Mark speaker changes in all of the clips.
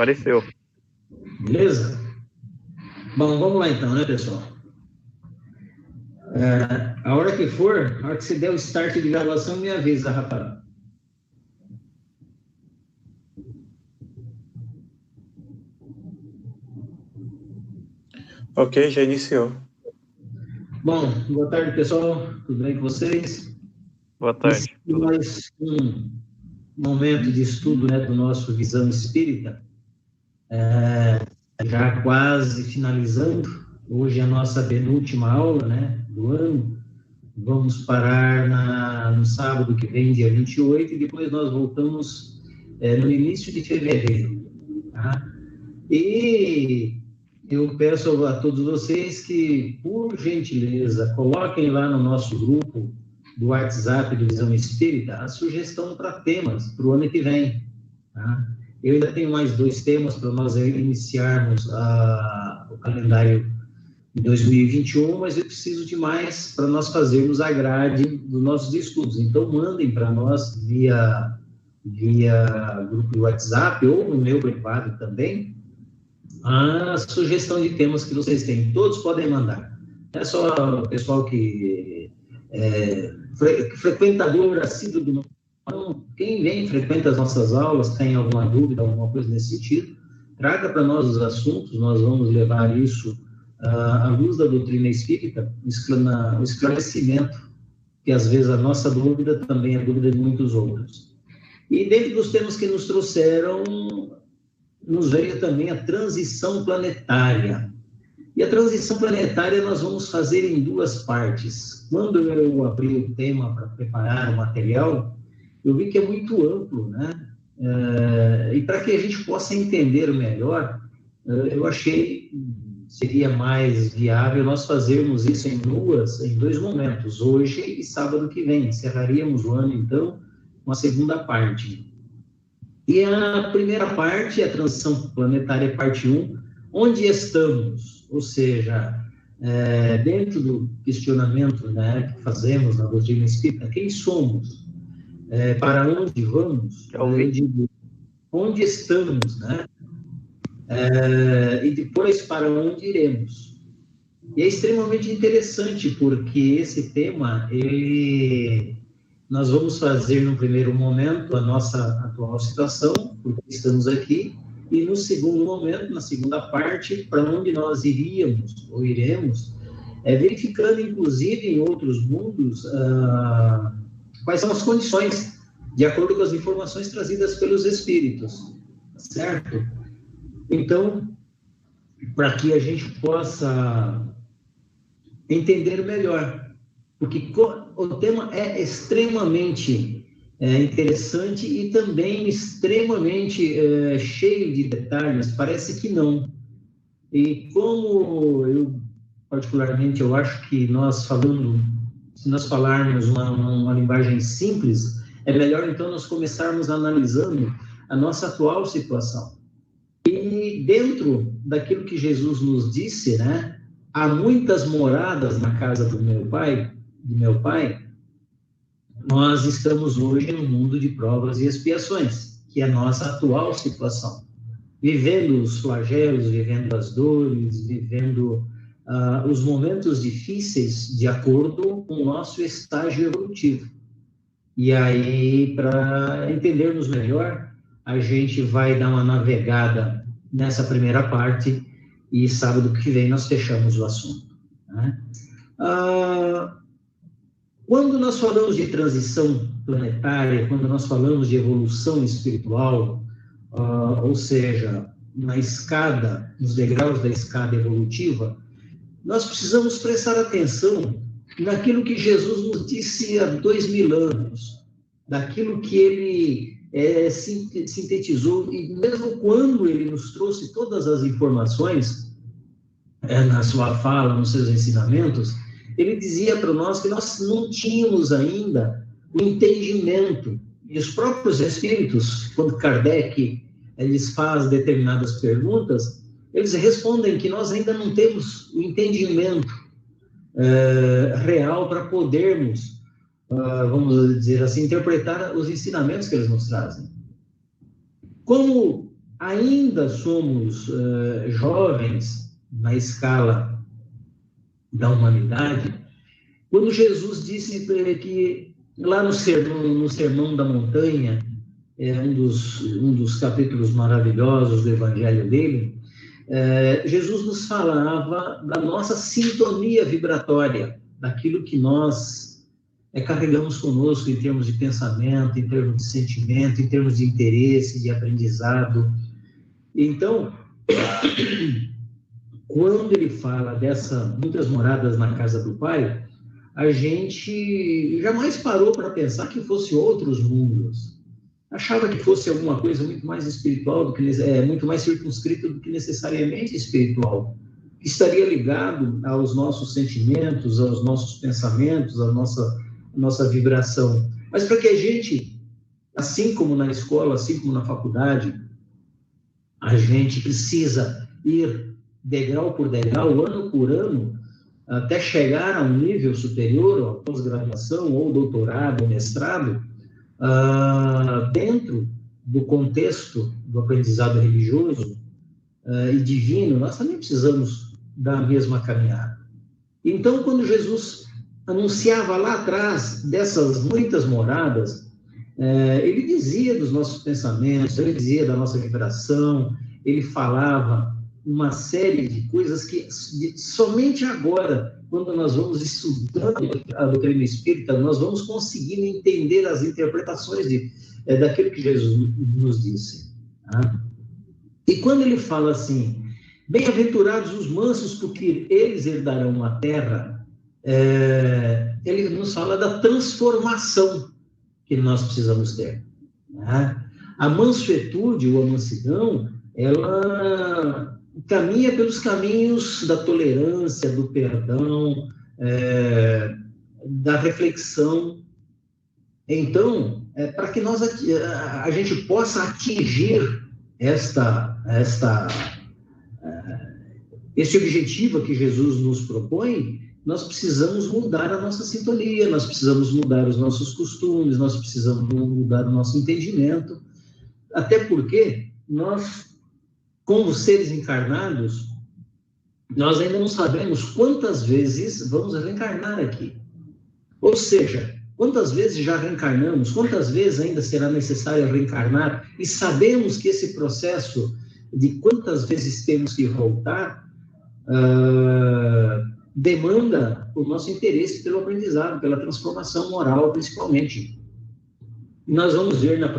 Speaker 1: Apareceu.
Speaker 2: Beleza? Bom, vamos lá então, né, pessoal? A hora que você der o start de gravação, me avisa, Rafael.
Speaker 1: Ok, já iniciou.
Speaker 2: Bom, boa tarde, pessoal. Tudo bem com vocês?
Speaker 1: Boa tarde.
Speaker 2: Mais um momento de estudo, né, do nosso Visão Espírita. Já quase finalizando. Hoje é a nossa penúltima aula, né, do ano. Vamos parar no sábado que vem, dia 28, e depois nós voltamos no início de fevereiro. Tá? E eu peço a todos vocês que, por gentileza, coloquem lá no nosso grupo do WhatsApp do Visão Espírita a sugestão para temas para o ano que vem. Tá? Eu ainda tenho mais 2 temas para nós iniciarmos o calendário de 2021, mas eu preciso de mais para nós fazermos a grade dos nossos estudos. Então, mandem para nós via grupo de WhatsApp ou no meu privado também, a sugestão de temas que vocês têm. Todos podem mandar. Não é só o pessoal que frequentador assíduo do não, quem vem, frequenta as nossas aulas, tem alguma dúvida, alguma coisa nesse sentido, traga para nós os assuntos, nós vamos levar isso à luz da doutrina espírita, o esclarecimento, que às vezes a nossa dúvida também é a dúvida de muitos outros. E dentro dos temas que nos trouxeram, nos veio também a transição planetária. E a transição planetária nós vamos fazer em 2 partes. Quando eu abri o tema para preparar o material, eu vi que é muito amplo, né? E para que a gente possa entender melhor, eu achei que seria mais viável nós fazermos isso em 2 momentos, hoje e sábado que vem. Encerraríamos o ano, então, com a segunda parte. E a primeira parte, a transição planetária, parte 1, onde estamos? Ou seja, dentro do questionamento, né, que fazemos na doutrina espírita, quem somos? Para onde vamos? Eu digo, onde estamos, né? E depois, para onde iremos? E é extremamente interessante, porque esse tema, nós vamos fazer, no primeiro momento, a nossa atual situação, porque estamos aqui, e no segundo momento, na segunda parte, para onde nós iríamos, ou iremos, verificando, inclusive, em outros mundos, quais são as condições, de acordo com as informações trazidas pelos espíritos, certo? Então, para que a gente possa entender melhor, porque o tema é extremamente interessante e também extremamente cheio de detalhes, parece que não. E como particularmente, eu acho que se nós falarmos uma linguagem simples, é melhor então nós começarmos analisando a nossa atual situação. E dentro daquilo que Jesus nos disse, né, há muitas moradas na casa do meu pai, nós estamos hoje no mundo de provas e expiações, que é a nossa atual situação. Vivendo os flagelos, vivendo as dores, vivendo os momentos difíceis de acordo com o nosso estágio evolutivo. E aí, para entendermos melhor, a gente vai dar uma navegada nessa primeira parte e sábado que vem nós fechamos o assunto. Né? Quando nós falamos de transição planetária, quando nós falamos de evolução espiritual, ou seja, na escada, nos degraus da escada evolutiva, nós precisamos prestar atenção naquilo que Jesus nos disse há 2000 anos, daquilo que ele sintetizou, e mesmo quando ele nos trouxe todas as informações na sua fala, nos seus ensinamentos, ele dizia para nós que nós não tínhamos ainda o entendimento, e os próprios espíritos, quando Kardec lhes faz determinadas perguntas, eles respondem que nós ainda não temos o entendimento real para podermos, vamos dizer assim, interpretar os ensinamentos que eles nos trazem. Como ainda somos jovens na escala da humanidade, quando Jesus disse que lá no Sermão da Montanha, um dos capítulos maravilhosos do Evangelho dele, Jesus nos falava da nossa sintonia vibratória, daquilo que nós carregamos conosco em termos de pensamento, em termos de sentimento, em termos de interesse, de aprendizado. Então, quando ele fala muitas moradas na casa do Pai, a gente jamais parou para pensar que fosse outros mundos. Achava que fosse alguma coisa muito mais espiritual, muito mais circunscrita do que necessariamente espiritual, que estaria ligado aos nossos sentimentos, aos nossos pensamentos, à nossa vibração. Mas para que a gente, assim como na escola, assim como na faculdade, a gente precisa ir degrau por degrau, ano por ano, até chegar a um nível superior, a pós-graduação, ou doutorado, ou mestrado, dentro do contexto do aprendizado religioso e divino, nós também precisamos da mesma caminhada. Então, quando Jesus anunciava lá atrás dessas muitas moradas, ele dizia dos nossos pensamentos, ele dizia da nossa vibração, ele falava uma série de coisas que somente agora, quando nós vamos estudando a doutrina espírita, nós vamos conseguindo entender as interpretações daquilo que Jesus nos disse. Tá? E quando ele fala assim, bem-aventurados os mansos, porque eles herdarão a terra, ele nos fala da transformação que nós precisamos ter. Tá? A mansuetude ou a mansidão, ela caminha pelos caminhos da tolerância, do perdão, da reflexão. Então, para que a gente possa atingir esse objetivo que Jesus nos propõe, nós precisamos mudar a nossa sintonia, nós precisamos mudar os nossos costumes, nós precisamos mudar o nosso entendimento, até porque nós, como seres encarnados, nós ainda não sabemos quantas vezes vamos reencarnar aqui. Ou seja, quantas vezes já reencarnamos, quantas vezes ainda será necessário reencarnar, e sabemos que esse processo de quantas vezes temos que voltar demanda o nosso interesse pelo aprendizado, pela transformação moral, principalmente. E nós vamos ver no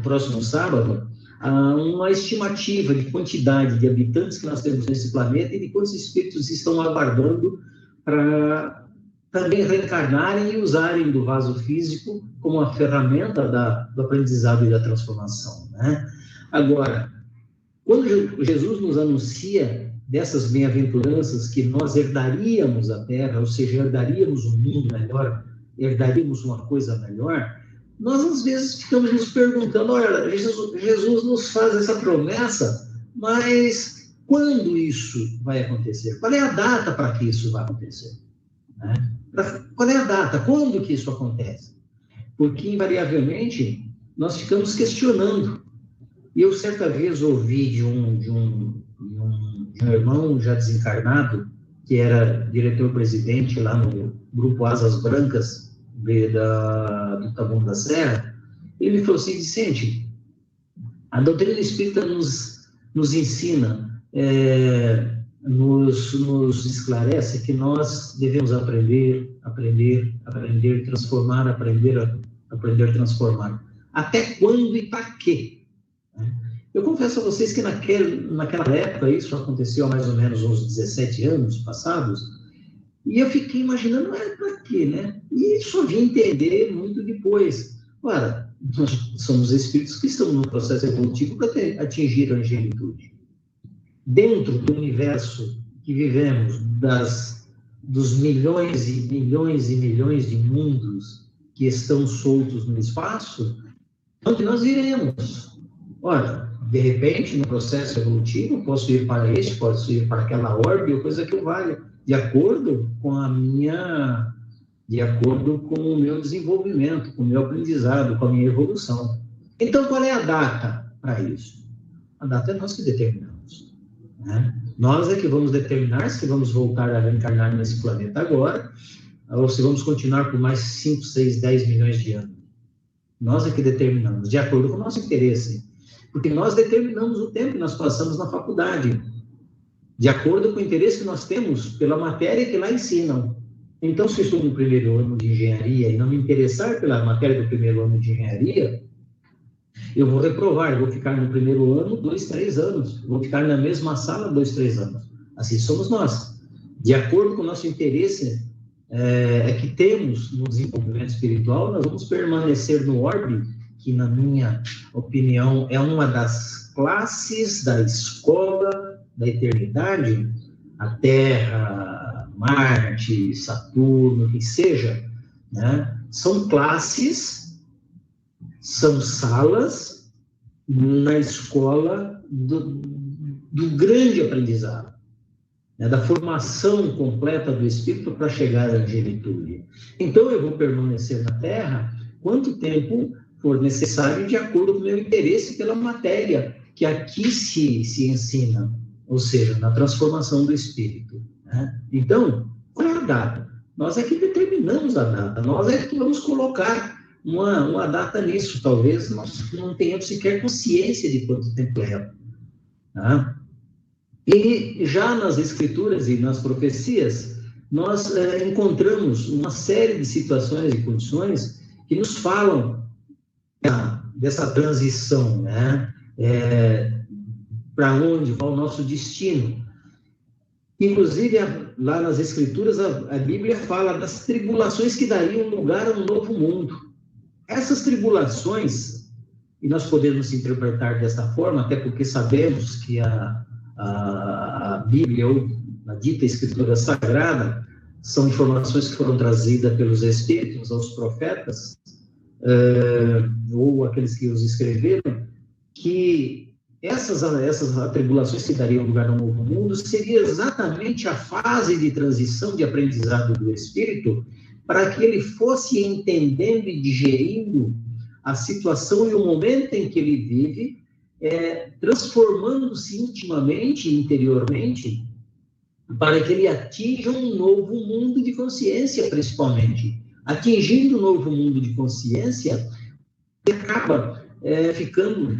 Speaker 2: próximo sábado uma estimativa de quantidade de habitantes que nós temos nesse planeta e de quantos espíritos estão aguardando para também reencarnarem e usarem do vaso físico como uma ferramenta do aprendizado e da transformação, né? Agora, quando Jesus nos anuncia dessas bem-aventuranças que nós herdaríamos a Terra, ou seja, herdaríamos um mundo melhor, herdaríamos uma coisa melhor, nós às vezes ficamos nos perguntando, olha, Jesus nos faz essa promessa, mas quando isso vai acontecer? Qual é a data para que isso vai acontecer? Né? Qual é a data? Quando que isso acontece? Porque, invariavelmente, nós ficamos questionando. E eu, certa vez, ouvi de um irmão já desencarnado, que era diretor-presidente lá no Grupo Asas Brancas, do Taboão da Serra, ele falou assim, Vicente, a doutrina espírita nos ensina, nos esclarece que nós devemos aprender, transformar, aprender, transformar. Até quando e para quê? Eu confesso a vocês que naquela época, isso aconteceu há mais ou menos uns 17 anos passados, e eu fiquei imaginando, para quê, né? E só vim entender muito depois. Ora, nós somos espíritos que estão no processo evolutivo para atingir a angelitude. Dentro do universo que vivemos, dos milhões e milhões e milhões de mundos que estão soltos no espaço, onde nós iremos? Ora, de repente, no processo evolutivo, posso ir para este, posso ir para aquela órbita, ou coisa que eu valha, de acordo com o meu desenvolvimento, com o meu aprendizado, com a minha evolução. Então, qual é a data para isso? A data é nós que determinamos, né? Nós é que vamos determinar se vamos voltar a reencarnar nesse planeta agora, ou se vamos continuar por mais 5, 6, 10 milhões de anos. Nós é que determinamos, de acordo com o nosso interesse. Porque nós determinamos o tempo que nós passamos na faculdade, de acordo com o interesse que nós temos pela matéria que lá ensinam. Então, se eu estou no primeiro ano de engenharia e não me interessar pela matéria do primeiro ano de engenharia, eu vou reprovar, eu vou ficar no primeiro ano 2, 3 anos, vou ficar na mesma sala 2, 3 anos. Assim somos nós. De acordo com o nosso interesse que temos no desenvolvimento espiritual, nós vamos permanecer no orbe, que, na minha opinião, é uma das classes da escola da eternidade, a Terra, Marte, Saturno, o que seja, né? São classes, são salas na escola do grande aprendizado, né? Da formação completa do espírito para chegar à angelitude. Então, eu vou permanecer na Terra quanto tempo for necessário, de acordo com o meu interesse pela matéria que aqui se ensina, ou seja, na transformação do espírito, né? Então, qual é a data? Nós é que determinamos a data, nós é que vamos colocar uma data nisso. Talvez nós não tenhamos sequer consciência de quanto tempo leva, tá? E já nas escrituras e nas profecias, nós encontramos uma série de situações e condições que nos falam dessa transição, né? Para onde vai o nosso destino. Inclusive, lá nas Escrituras, a Bíblia fala das tribulações que dariam lugar a um novo mundo. Essas tribulações, e nós podemos interpretar dessa forma, até porque sabemos que a Bíblia, ou a dita Escritura Sagrada, são informações que foram trazidas pelos Espíritos aos profetas, ou aqueles que os escreveram, que essas atribulações que dariam lugar a um novo mundo seria exatamente a fase de transição de aprendizado do espírito, para que ele fosse entendendo e digerindo a situação e o momento em que ele vive, transformando-se intimamente, interiormente, para que ele atinja um novo mundo de consciência, principalmente. Atingindo um novo mundo de consciência, ele acaba ficando,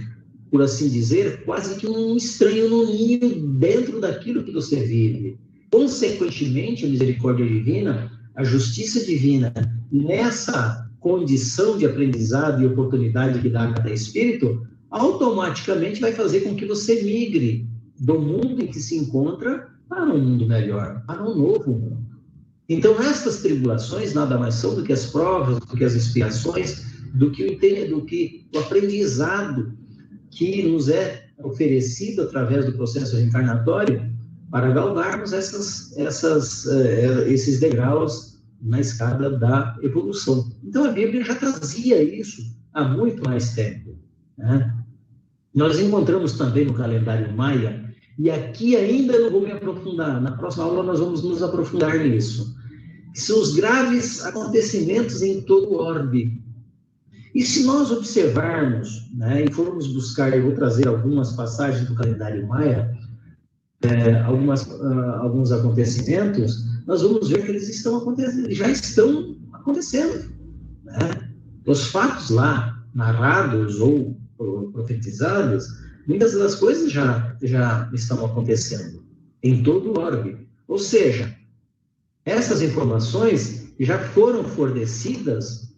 Speaker 2: por assim dizer, quase que um estranho no ninho dentro daquilo que você vive. Consequentemente, a misericórdia divina, a justiça divina, nessa condição de aprendizado e oportunidade que dá a cada espírito, automaticamente vai fazer com que você migre do mundo em que se encontra para um mundo melhor, para um novo mundo. Então, estas tribulações nada mais são do que as provas, do que as expiações, do que o aprendizado que nos é oferecido através do processo reencarnatório para galgarmos esses degraus na escada da evolução. Então, a Bíblia já trazia isso há muito mais tempo, né? Nós encontramos também no calendário maia, e aqui ainda não vou me aprofundar, na próxima aula nós vamos nos aprofundar nisso, que são os graves acontecimentos em todo o orbe. E se nós observarmos, né, e formos buscar, eu vou trazer algumas passagens do calendário maia, alguns acontecimentos, nós vamos ver que eles já estão acontecendo, né? Os fatos lá, narrados ou profetizados, muitas das coisas já estão acontecendo em todo o orbe. Ou seja, essas informações já foram fornecidas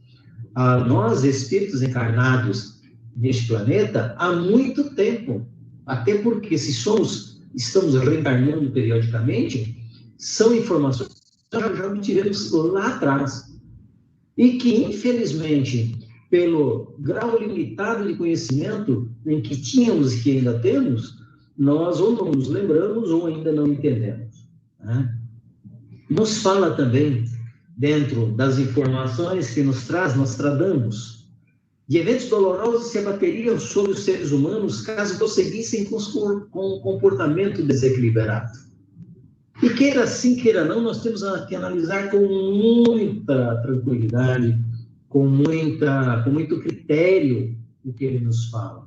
Speaker 2: a nós, espíritos encarnados neste planeta, há muito tempo. Até porque, se estamos reencarnando periodicamente, são informações que já obtivemos lá atrás. E que, infelizmente, pelo grau limitado de conhecimento em que tínhamos e que ainda temos, nós ou não nos lembramos ou ainda não entendemos, né? Nos fala também, dentro das informações que nos traz Nostradamus, de eventos dolorosos se abateriam sobre os seres humanos caso prosseguissem com um comportamento desequilibrado. E queira sim, queira não, nós temos que analisar com muita tranquilidade, com muito critério o que ele nos fala.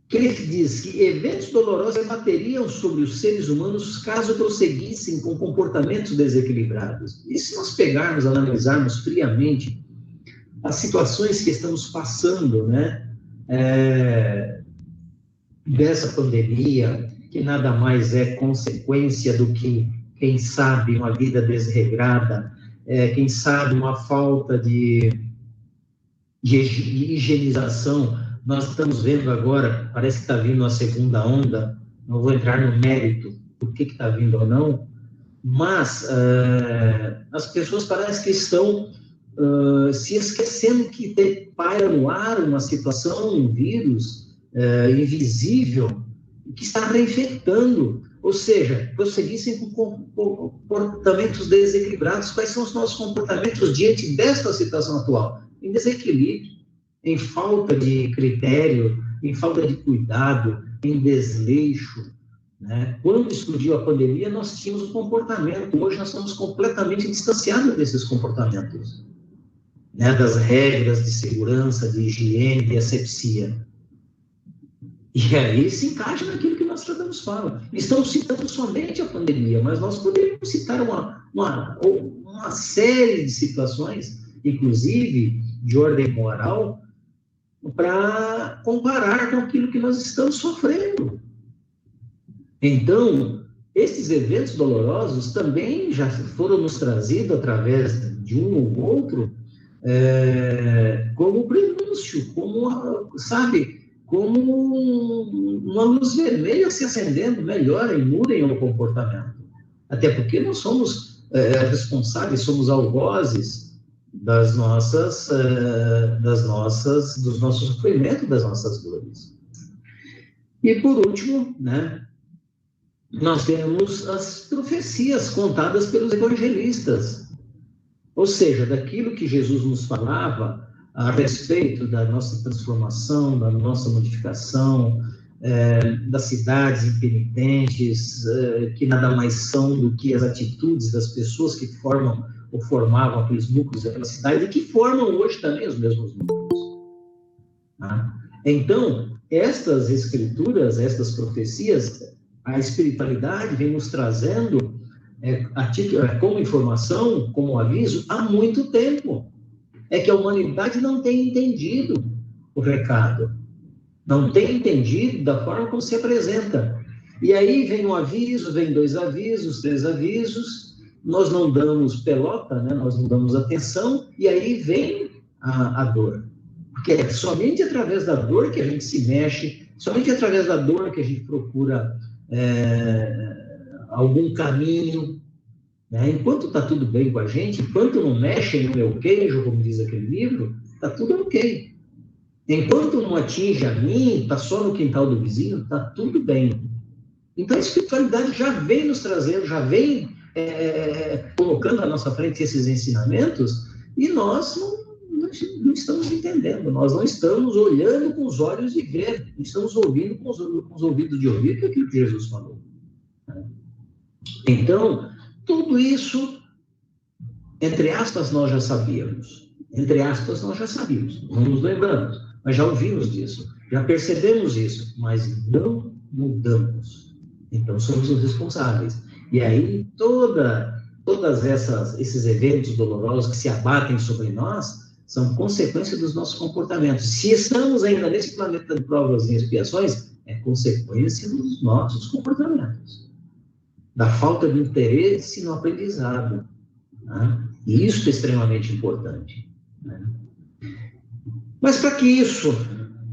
Speaker 2: que ele diz que eventos dolorosos bateriam sobre os seres humanos caso prosseguissem com comportamentos desequilibrados. E se nós pegarmos, analisarmos friamente as situações que estamos passando, né, dessa pandemia, que nada mais é consequência do que, quem sabe, uma vida desregrada, quem sabe, uma falta de higienização. Nós estamos vendo agora, parece que está vindo uma segunda onda, não vou entrar no mérito do que está vindo ou não, mas as pessoas parecem que estão se esquecendo que paira no ar uma situação, um vírus invisível, que está reinfectando, ou seja, prosseguissem com comportamentos desequilibrados. Quais são os nossos comportamentos diante desta situação atual? Em desequilíbrio, em falta de critério, em falta de cuidado, em desleixo, né? Quando explodiu a pandemia, nós tínhamos um comportamento, hoje nós estamos completamente distanciados desses comportamentos, né? Das regras de segurança, de higiene, de asepsia. E aí se encaixa naquilo que nós tratamos fala. Estamos citando somente a pandemia, mas nós poderíamos citar uma série de situações, inclusive de ordem moral, para comparar com aquilo que nós estamos sofrendo. Então, esses eventos dolorosos também já foram nos trazidos através de um ou outro, como prenúncio, como, sabe, como uma luz vermelha se acendendo, melhorem, mudem o comportamento. Até porque nós somos responsáveis, somos algozes dos nossos sofrimentos, das nossas dores. E, por último, né, nós temos as profecias contadas pelos evangelistas, ou seja, daquilo que Jesus nos falava a respeito da nossa transformação, da nossa modificação, das cidades impenitentes, que nada mais são do que as atitudes das pessoas que formam ou formavam aqueles núcleos daquela cidade e que formam hoje também os mesmos núcleos. Tá? Então, estas escrituras, estas profecias, a espiritualidade vem nos trazendo como informação, como aviso, há muito tempo. É que a humanidade não tem entendido o recado, não tem entendido da forma como se apresenta. E aí vem um aviso, vem 2 avisos, 3 avisos, nós não damos pelota, né? Nós não damos atenção, e aí vem a dor. Porque é somente através da dor que a gente se mexe, somente através da dor que a gente procura algum caminho. Né? Enquanto está tudo bem com a gente, enquanto não mexem no meu queijo, como diz aquele livro, está tudo ok. Enquanto não atinge a mim, está só no quintal do vizinho, está tudo bem. Então a espiritualidade já vem nos trazendo, já vem colocando à nossa frente esses ensinamentos, e nós não estamos entendendo, nós não estamos olhando com os olhos de ver, estamos ouvindo com os ouvidos de ouvir aquilo que Jesus falou. Então, tudo isso, entre aspas, nós já sabíamos. Entre aspas, nós já sabíamos. Não nos lembramos, mas já ouvimos disso. Já percebemos isso, mas não mudamos. Então, somos os responsáveis. E aí, todas esses eventos dolorosos que se abatem sobre nós são consequência dos nossos comportamentos. Se estamos ainda nesse planeta de provas e expiações, é consequência dos nossos comportamentos. Da falta de interesse no aprendizado. Né? E isso é extremamente importante. Né? Mas para que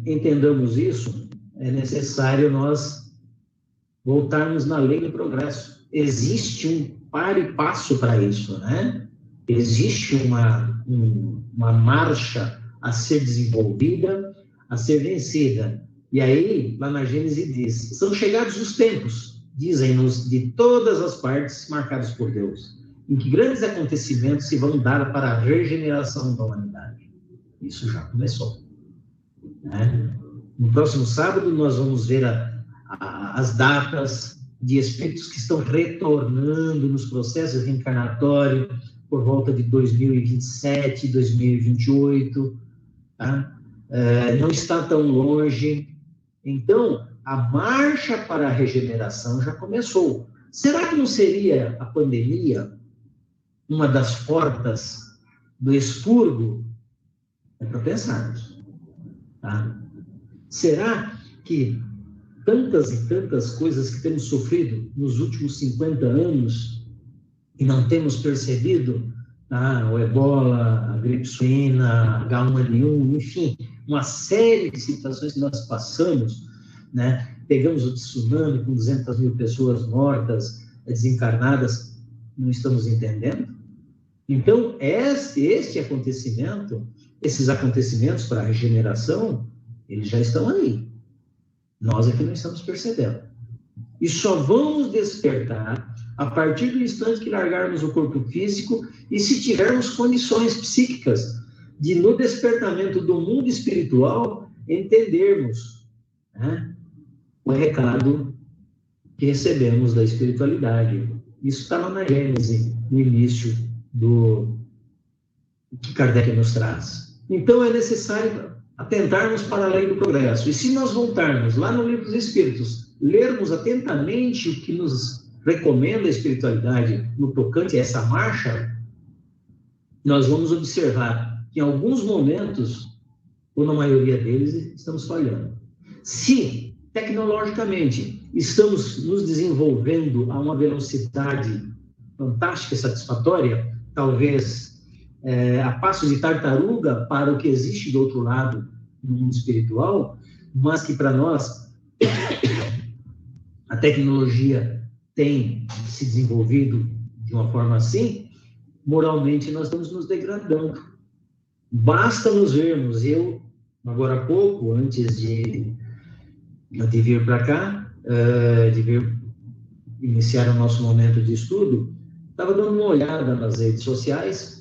Speaker 2: entendamos isso, é necessário nós voltarmos na lei do progresso. Existe um par e passo para isso, né? Existe uma marcha a ser desenvolvida, a ser vencida. E aí, lá na Gênesis diz, são chegados os tempos, dizem-nos, de todas as partes marcados por Deus, em que grandes acontecimentos se vão dar para a regeneração da humanidade. Isso já começou. Né? No próximo sábado, nós vamos ver as datas de espíritos que estão retornando nos processos reencarnatórios por volta de 2027, 2028. Tá? Não está tão longe. Então, a marcha para a regeneração já começou. Será que não seria a pandemia uma das portas do expurgo? É para pensarmos. Tá? Será que tantas e tantas coisas que temos sofrido nos últimos 50 anos e não temos percebido, o ebola, a gripe suína, H1N1, enfim, uma série de situações que nós passamos, né? Pegamos o tsunami com 200 mil pessoas mortas, desencarnadas, não estamos entendendo? Então, este acontecimento, esses acontecimentos para a regeneração, eles já estão aí. Nós é que não estamos percebendo. E só vamos despertar a partir do instante que largarmos o corpo físico e se tivermos condições psíquicas de, no despertamento do mundo espiritual, entendermos, né, o recado que recebemos da espiritualidade. Isso está lá na Gênese, no início do que Kardec nos traz. Então, é necessário atentarmos para a lei do progresso. E se nós voltarmos lá no Livro dos Espíritos, lermos atentamente o que nos recomenda a espiritualidade no tocante a essa marcha, nós vamos observar que em alguns momentos, ou na maioria deles, estamos falhando. Se, tecnologicamente, estamos nos desenvolvendo a uma velocidade fantástica e satisfatória, talvez a passo de tartaruga para o que existe do outro lado no mundo espiritual, mas que para nós a tecnologia tem se desenvolvido de uma forma assim, moralmente nós estamos nos degradando. Basta nos vermos. Eu, agora há pouco, antes de vir para cá, de vir iniciar o nosso momento de estudo, estava dando uma olhada nas redes sociais.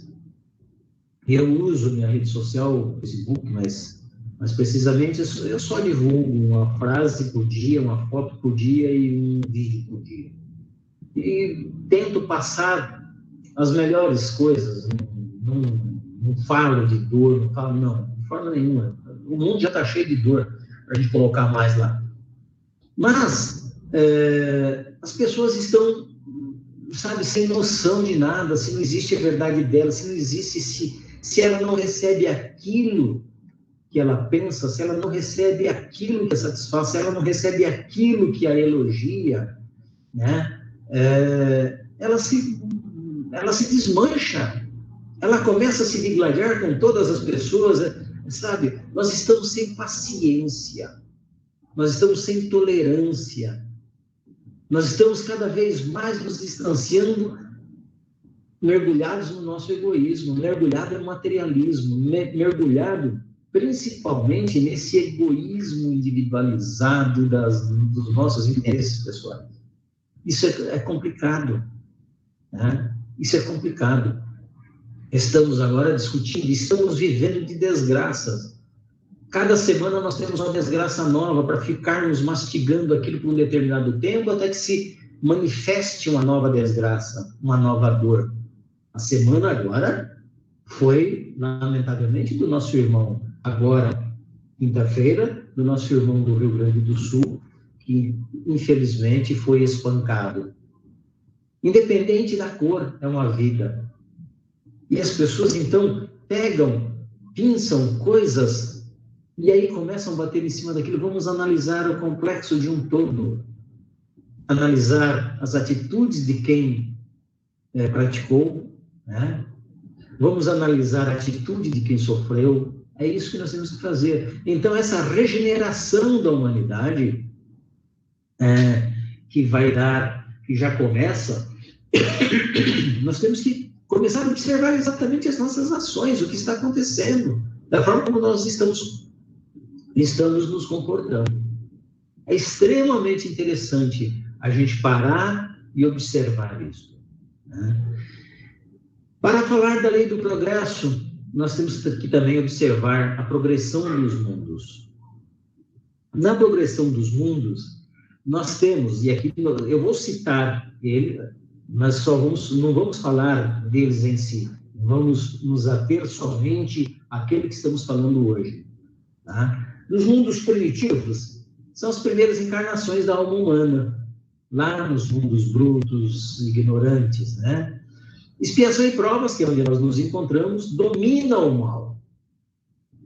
Speaker 2: Eu uso minha rede social, o Facebook, mas precisamente eu só divulgo uma frase por dia, uma foto por dia e um vídeo por dia. E tento passar as melhores coisas, não falo de dor, não, de forma nenhuma. O mundo já está cheio de dor para a gente colocar mais lá. Mas as pessoas estão, sabe, sem noção de nada, se não existe a verdade dela, se não existe, se ela não recebe aquilo que ela pensa, se ela não recebe aquilo que a satisfaz, se ela não recebe aquilo que a elogia, né? Ela se desmancha, ela começa a se digladiar com todas as pessoas, sabe? Nós estamos sem paciência, nós estamos sem tolerância, nós estamos cada vez mais nos distanciando, mergulhados no nosso egoísmo, mergulhado no materialismo, mergulhado principalmente nesse egoísmo individualizado dos nossos interesses pessoais. Isso é complicado, né? Isso é complicado. Estamos agora discutindo, estamos vivendo de desgraças. Cada semana nós temos uma desgraça nova para ficarmos mastigando aquilo por um determinado tempo até que se manifeste uma nova desgraça, uma nova dor. A semana agora foi, lamentavelmente, do nosso irmão, agora, quinta-feira, do nosso irmão do Rio Grande do Sul, que, infelizmente, foi espancado. Independente da cor, é uma vida. E as pessoas, então, pegam, pinçam coisas e aí começam a bater em cima daquilo. Vamos analisar o complexo de um todo. Analisar as atitudes de quem praticou, né? Vamos analisar a atitude de quem sofreu. É isso que nós temos que fazer. Então, essa regeneração da humanidade, que vai dar, que já começa, nós temos que começar a observar exatamente as nossas ações, o que está acontecendo, da forma como nós estamos nos comportando. É extremamente interessante a gente parar e observar isso, né? Para falar da lei do progresso, nós temos que também observar a progressão dos mundos. Na progressão dos mundos, nós temos, e aqui eu vou citar ele, mas não vamos falar deles em si, vamos nos ater somente àquele que estamos falando hoje. Tá? Nos mundos primitivos, são as primeiras encarnações da alma humana, lá nos mundos brutos, ignorantes, né? Expiação e provas, que é onde nós nos encontramos, domina o mal.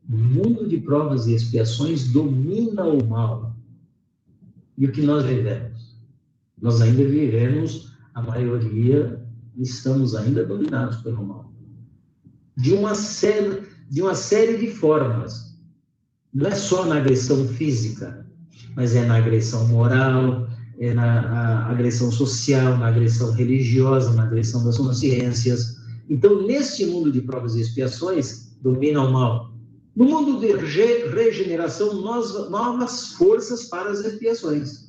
Speaker 2: O mundo de provas e expiações domina o mal. E o que nós vivemos? Nós ainda vivemos, a maioria, estamos ainda dominados pelo mal. De uma série de formas. Não é só na agressão física, mas é na agressão moral, é na agressão social, na agressão religiosa, na agressão das consciências. Então, neste mundo de provas e expiações, domina o mal. No mundo de regeneração, novas forças para as expiações.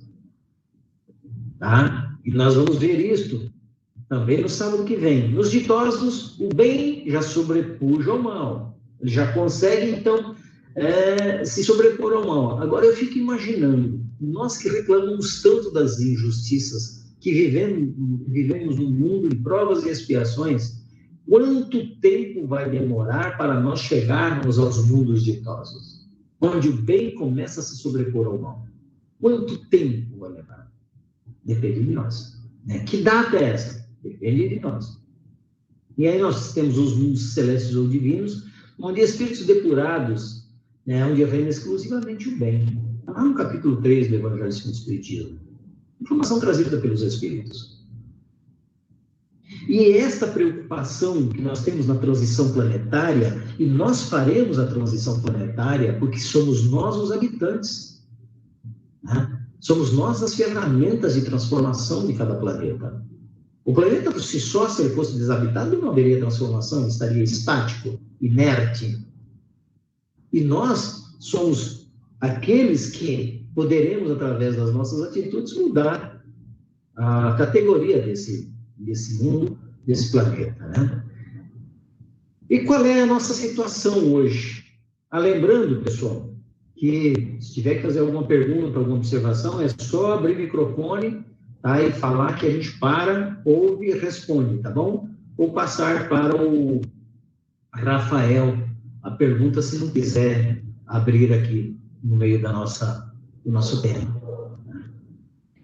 Speaker 2: Tá? E nós vamos ver isto também no sábado que vem. Nos ditosos, o bem já sobrepuja o mal. Ele já consegue, então, se sobrepor ao mal. Agora, eu fico imaginando, nós que reclamamos tanto das injustiças, que vivemos num mundo de provas e expiações, quanto tempo vai demorar para nós chegarmos aos mundos ditosos, onde o bem começa a se sobrepor ao mal? Quanto tempo vai levar? Depende de nós. Né? Que data é essa? Depende de nós. E aí nós temos os mundos celestes ou divinos, onde espíritos depurados, né, onde reina exclusivamente o bem. Lá no capítulo 3 do Evangelho segundo o Espiritismo. Informação trazida pelos espíritos. E esta preocupação que nós temos na transição planetária, e nós faremos a transição planetária porque somos nós os habitantes. Né? Somos nós as ferramentas de transformação de cada planeta. O planeta por si só, se ele fosse desabitado, não haveria transformação, ele estaria estático, inerte. E nós somos aqueles que poderemos, através das nossas atitudes, mudar a categoria desse mundo, desse planeta. Né? E qual é a nossa situação hoje? Lembrando, pessoal, que se tiver que fazer alguma pergunta, alguma observação, é só abrir o microfone, tá, e falar que a gente para, ouve e responde, tá bom? Ou passar para o Rafael a pergunta, se não quiser abrir aqui no meio do nosso tempo.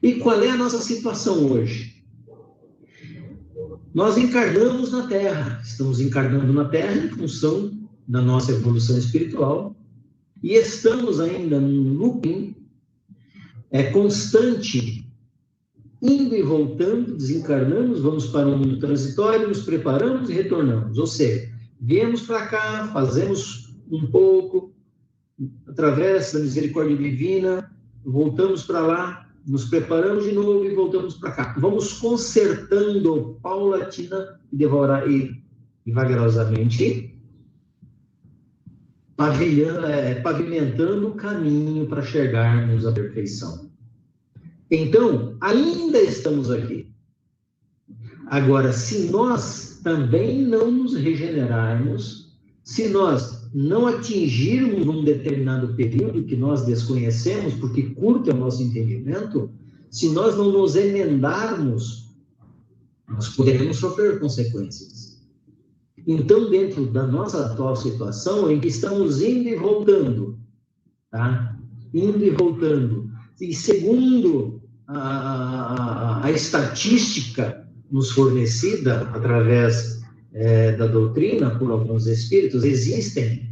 Speaker 2: E qual é a nossa situação hoje? Nós encarnamos na Terra, estamos encarnando na Terra em função da nossa evolução espiritual, e estamos ainda num looping constante, indo e voltando, desencarnamos, vamos para um mundo transitório, nos preparamos e retornamos. Ou seja, viemos para cá, fazemos um pouco, através da misericórdia divina, voltamos para lá, nos preparamos de novo e voltamos para cá. Vamos consertando paulatina e vagarosamente, pavimentando o caminho para chegarmos à perfeição. Então, ainda estamos aqui. Agora, se nós também não nos regenerarmos, se nós não atingirmos um determinado período que nós desconhecemos, porque curto é o nosso entendimento, se nós não nos emendarmos, nós poderemos sofrer consequências. Então, dentro da nossa atual situação, em que estamos indo e voltando, tá? Indo e voltando. E segundo a estatística nos fornecida através da doutrina por alguns espíritos, existem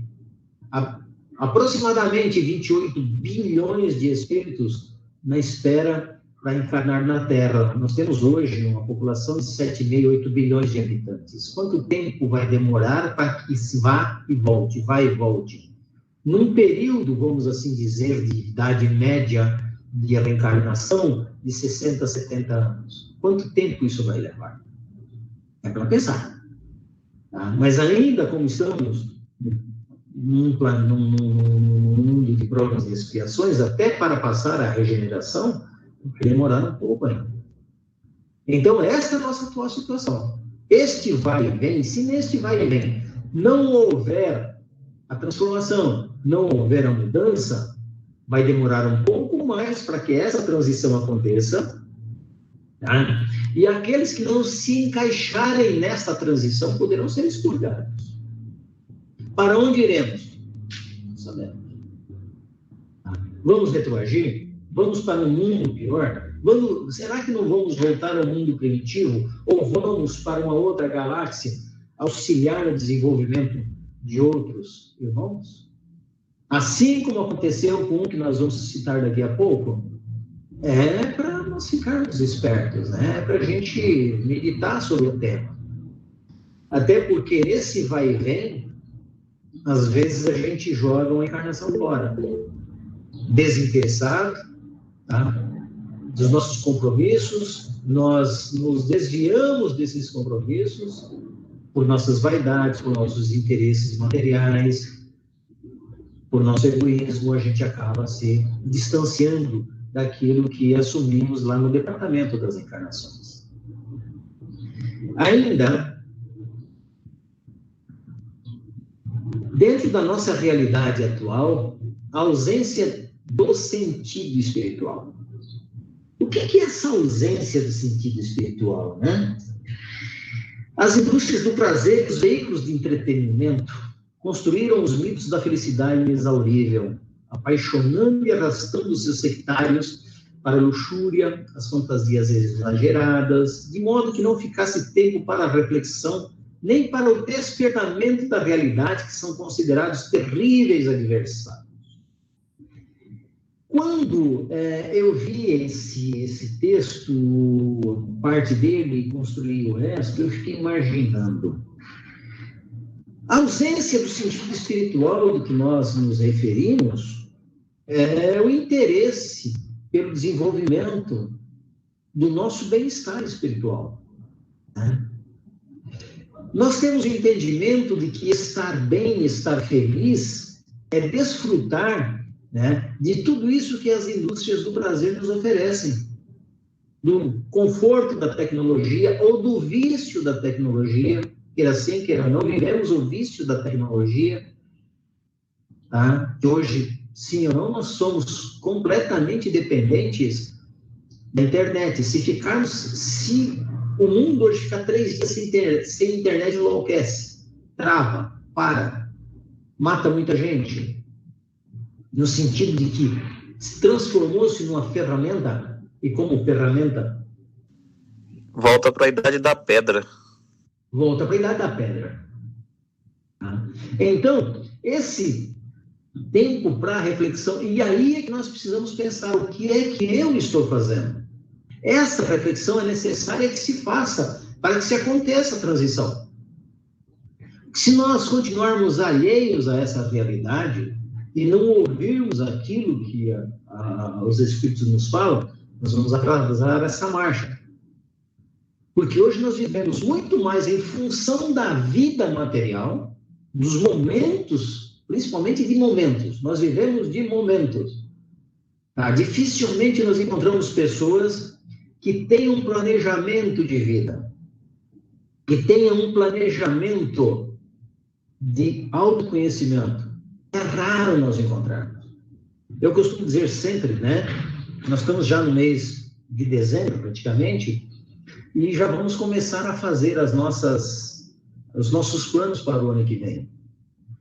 Speaker 2: aproximadamente 28 bilhões de espíritos na espera para encarnar na Terra. Nós temos hoje uma população de 7,5, 8 bilhões de habitantes. Quanto tempo vai demorar para que se vá e volte? Num período, vamos assim dizer, de idade média de reencarnação de 60, 70 anos. Quanto tempo isso vai levar? É para pensar. Tá? Mas ainda como estamos num mundo de provas e expiações, até para passar a regeneração, vai demorar um pouco ainda. Então, essa é a nossa atual situação. Este vai e vem, se neste vai e vem não houver a transformação, não houver a mudança, vai demorar um pouco mais para que essa transição aconteça, tá? E aqueles que não se encaixarem nesta transição poderão ser expurgados. Para onde iremos? Não sabemos. Vamos retroagir? Vamos para um mundo pior? Será que não vamos voltar ao mundo primitivo? Ou vamos para uma outra galáxia auxiliar no desenvolvimento de outros irmãos? Assim como aconteceu com um que nós vamos citar daqui a pouco, é para nós ficarmos espertos, né? É para a gente meditar sobre o tema. Até porque esse vai e vem, às vezes a gente joga uma encarnação fora. Desinteressado, tá? Dos nossos compromissos, nós nos desviamos desses compromissos por nossas vaidades, por nossos interesses materiais, por nosso egoísmo, a gente acaba se distanciando daquilo que assumimos lá no departamento das encarnações. Ainda, dentro da nossa realidade atual, a ausência do sentido espiritual. O que é essa ausência do sentido espiritual, né? As indústrias do prazer, os veículos de entretenimento, construíram os mitos da felicidade inexaurível, apaixonando e arrastando seus sectários para a luxúria, as fantasias exageradas, de modo que não ficasse tempo para a reflexão, nem para o despertamento da realidade, que são considerados terríveis adversários. Quando eu vi esse texto, parte dele, e construí o resto, eu fiquei imaginando. A ausência do sentido espiritual do que nós nos referimos é o interesse pelo desenvolvimento do nosso bem-estar espiritual, né? Nós temos o entendimento de que estar bem, estar feliz, é desfrutar, né, de tudo isso que as indústrias do prazer nos oferecem, do conforto da tecnologia ou do vício da tecnologia, queira assim, queira não, vivemos o vício da tecnologia, tá? Que hoje, sim ou não, nós somos completamente dependentes da internet. Se o mundo hoje ficar 3 dias sem internet, enlouquece, trava, mata muita gente, no sentido de que transformou-se numa ferramenta, e como ferramenta...
Speaker 1: Volta para a idade da pedra.
Speaker 2: Volta para a idade da pedra. Tá? Então, esse tempo para reflexão, e aí é que nós precisamos pensar o que é que eu estou fazendo. Essa reflexão é necessária que se faça para que se aconteça a transição. Se nós continuarmos alheios a essa realidade e não ouvirmos aquilo que os Espíritos nos falam, nós vamos atrasar essa marcha. Porque hoje nós vivemos muito mais em função da vida material, dos momentos, principalmente de momentos. Nós vivemos de momentos. Tá? Dificilmente nós encontramos pessoas que tenham um planejamento de vida, que tenham um planejamento de autoconhecimento. É raro nós encontrarmos. Eu costumo dizer sempre, né? Nós estamos já no mês de dezembro, praticamente, e já vamos começar a fazer os nossos planos para o ano que vem.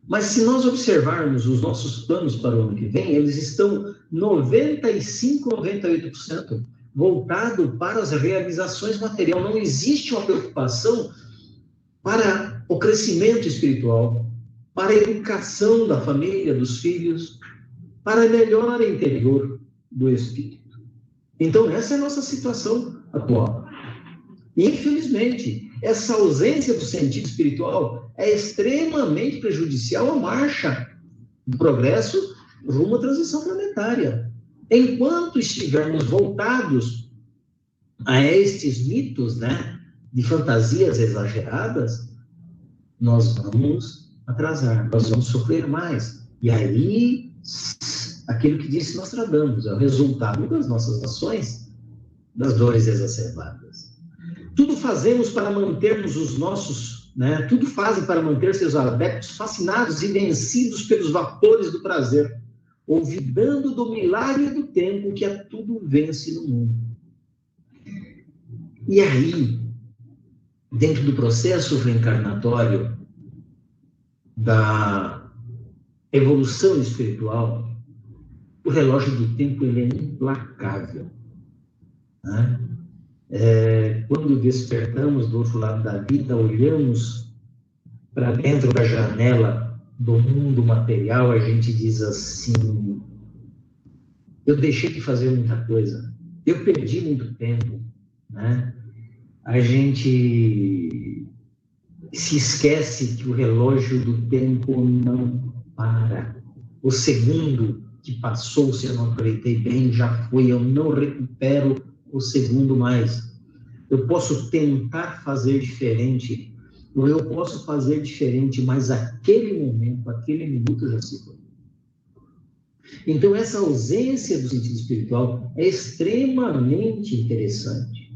Speaker 2: Mas se nós observarmos os nossos planos para o ano que vem, eles estão 95%, 98% voltado para as realizações materiais. Não existe uma preocupação para o crescimento espiritual, para a educação da família, dos filhos, para a melhora interior do espírito. Então, essa é a nossa situação atual. Infelizmente, essa ausência do sentido espiritual é extremamente prejudicial à marcha do progresso rumo à transição planetária. Enquanto estivermos voltados a estes mitos, né, de fantasias exageradas, nós vamos atrasar, nós vamos sofrer mais. E aí, aquilo que disse Nostradamus, é o resultado das nossas ações, das dores exacerbadas. Tudo fazemos para mantermos os nossos, né? Tudo fazem para manter seus adeptos fascinados e vencidos pelos vapores do prazer, olvidando do milagre do tempo que a tudo vence no mundo. E aí, dentro do processo reencarnatório da evolução espiritual, O relógio do tempo ele é implacável, né? Quando despertamos do outro lado da vida, olhamos para dentro da janela do mundo material, a gente diz assim: eu deixei de fazer muita coisa, eu perdi muito tempo, né? A gente se esquece que o relógio do tempo não para. O segundo que passou, se eu não aproveitei bem, já foi, eu não recupero o segundo mais. Eu posso tentar fazer diferente, ou eu posso fazer diferente, mas aquele momento, aquele minuto já se foi. Então, essa ausência do sentido espiritual é extremamente interessante.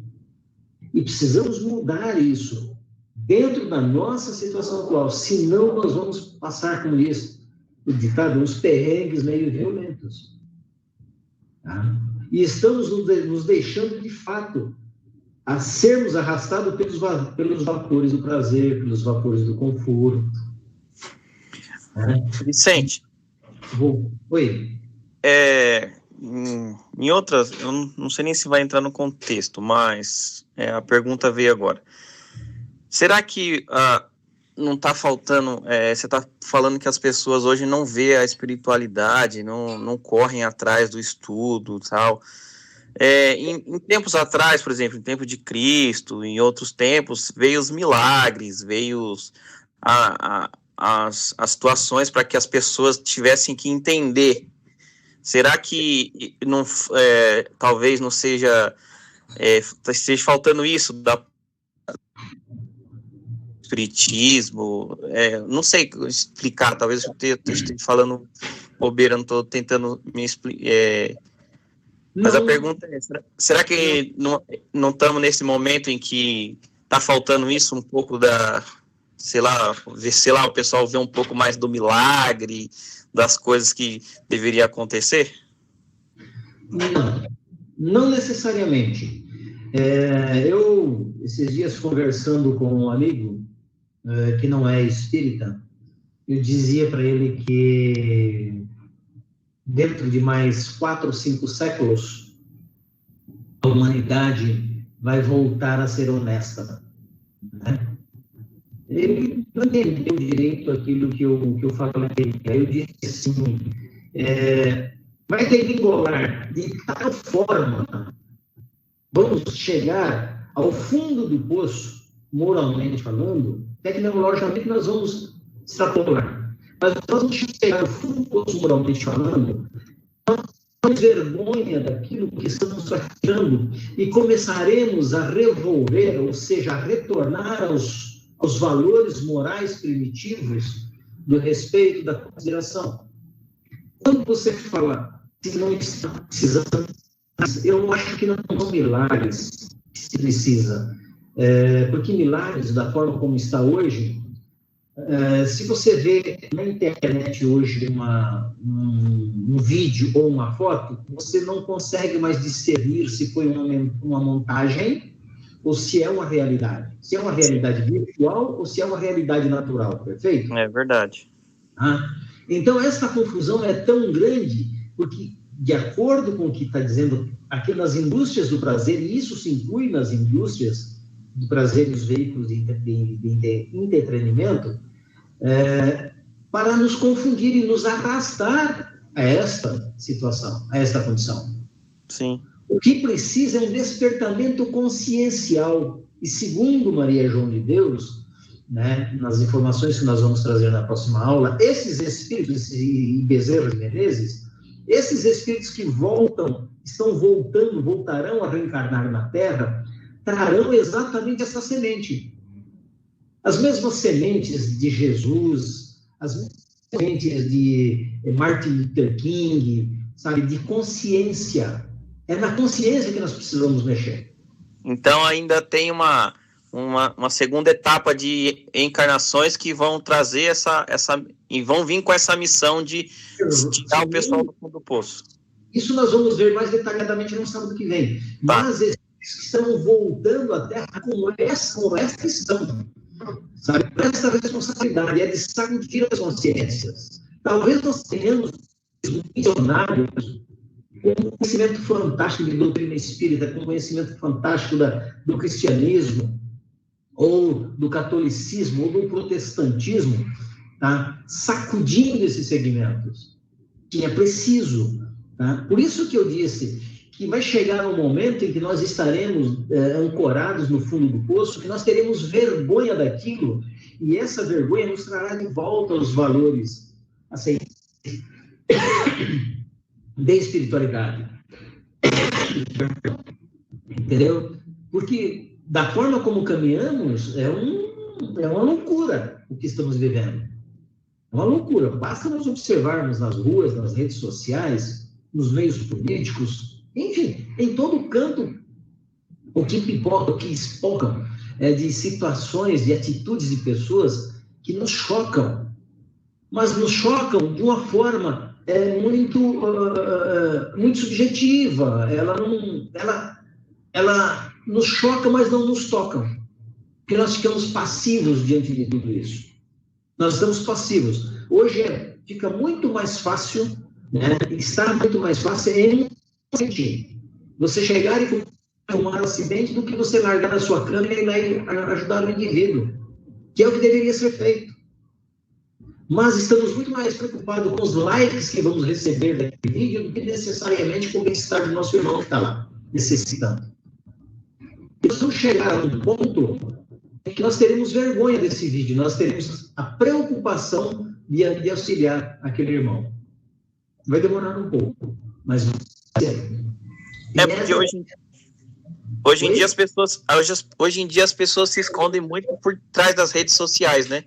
Speaker 2: E precisamos mudar isso dentro da nossa situação atual, senão nós vamos passar com isso, o ditado, uns perrengues meio violentos. Tá? E estamos nos deixando, de fato, a sermos arrastados pelos vapores do prazer, pelos vapores do conforto.
Speaker 1: Né? Vicente.
Speaker 2: Oi.
Speaker 1: Em outras, eu não sei nem se vai entrar no contexto, mas a pergunta veio agora. Será que não está faltando, você está falando que as pessoas hoje não vê a espiritualidade, não correm atrás do estudo e tal. Em tempos atrás, por exemplo, em tempo de Cristo, em outros tempos, veio os milagres, veio as situações para que as pessoas tivessem que entender. Será que não, talvez não esteja faltando isso da espiritismo? Não sei explicar, talvez eu esteja falando bobeira, não estou tentando me explicar. Mas a pergunta é, será que não estamos nesse momento em que está faltando isso, um pouco da, sei lá, o pessoal vê um pouco mais do milagre, das coisas que deveria acontecer?
Speaker 2: Não necessariamente. Eu, esses dias, conversando com um amigo que não é espírita, eu dizia para ele que dentro de mais 4 ou 5 séculos, a humanidade vai voltar a ser honesta. Né? Ele não entendeu direito aquilo que eu falei. Aí eu disse assim, vai ter que engolar de tal forma, vamos chegar ao fundo do poço, moralmente falando, tecnologicamente nós vamos extrapolar. Mas nós vamos chegar ao fundo do poço, moralmente falando, nós temos vergonha daquilo que estamos praticando e começaremos a revolver, ou seja, a retornar aos valores morais primitivos do respeito, da consideração. Quando você fala que não está precisando, eu acho que não são milagres que se precisa. Porque milagres, da forma como está hoje, se você vê na internet hoje um vídeo ou uma foto, você não consegue mais discernir se foi uma montagem ou se é uma realidade. Se é uma realidade virtual ou se é uma realidade natural, perfeito?
Speaker 1: É verdade.
Speaker 2: Então, essa confusão é tão grande, porque, de acordo com o que está dizendo aqui nas indústrias do prazer, e isso se inclui nas indústrias do prazer e os veículos de entretenimento, para nos confundir e nos arrastar a esta situação, a esta condição.
Speaker 1: Sim.
Speaker 2: O que precisa é um despertamento consciencial. E segundo Maria João de Deus, né, nas informações que nós vamos trazer na próxima aula, esses espíritos, e Bezerra de Menezes, esses espíritos que voltarão a reencarnar na Terra, trarão exatamente essa semente. As mesmas sementes de Jesus, as mesmas sementes de Martin Luther King, sabe, de consciência. É na consciência que nós precisamos mexer.
Speaker 1: Então ainda tem uma segunda etapa de encarnações que vão trazer e vão vir com essa missão de tirar o pessoal do fundo do poço.
Speaker 2: Isso nós vamos ver mais detalhadamente no sábado que vem. Mas eles estão voltando à Terra com essa questão, sabe? Essa responsabilidade é de sacudir as consciências. Talvez nós tenhamos missionários, com um conhecimento fantástico de doutrina espírita, com um conhecimento fantástico do cristianismo, ou do catolicismo, ou do protestantismo, tá? Sacudindo esses segmentos, que é preciso. Tá? Por isso que eu disse que vai chegar um momento em que nós estaremos ancorados no fundo do poço, que nós teremos vergonha daquilo, e essa vergonha nos trará de volta aos valores assim, de espiritualidade. Entendeu? Porque da forma como caminhamos, é uma loucura o que estamos vivendo. É uma loucura. Basta nós observarmos nas ruas, nas redes sociais, nos meios políticos, enfim, em todo canto, o que pipoca, o que espocam de situações, de atitudes de pessoas que nos chocam, mas nos chocam de uma forma muito subjetiva. Ela nos choca, mas não nos toca, porque nós ficamos passivos diante de tudo isso. Nós estamos passivos. Hoje fica muito mais fácil, né? Está muito mais fácil você chegar e tomar um acidente do que você largar na sua cama e ir ajudar o indivíduo, que é o que deveria ser feito. Mas estamos muito mais preocupados com os likes que vamos receber daquele vídeo do que necessariamente com o bem-estar do nosso irmão que está lá, necessitando. Nós vamos chegar a um ponto em que nós teremos vergonha desse vídeo, nós teremos a preocupação de auxiliar aquele irmão. Vai demorar um pouco, mas vai ser.
Speaker 1: Porque hoje em dia as pessoas se escondem muito por trás das redes sociais, né?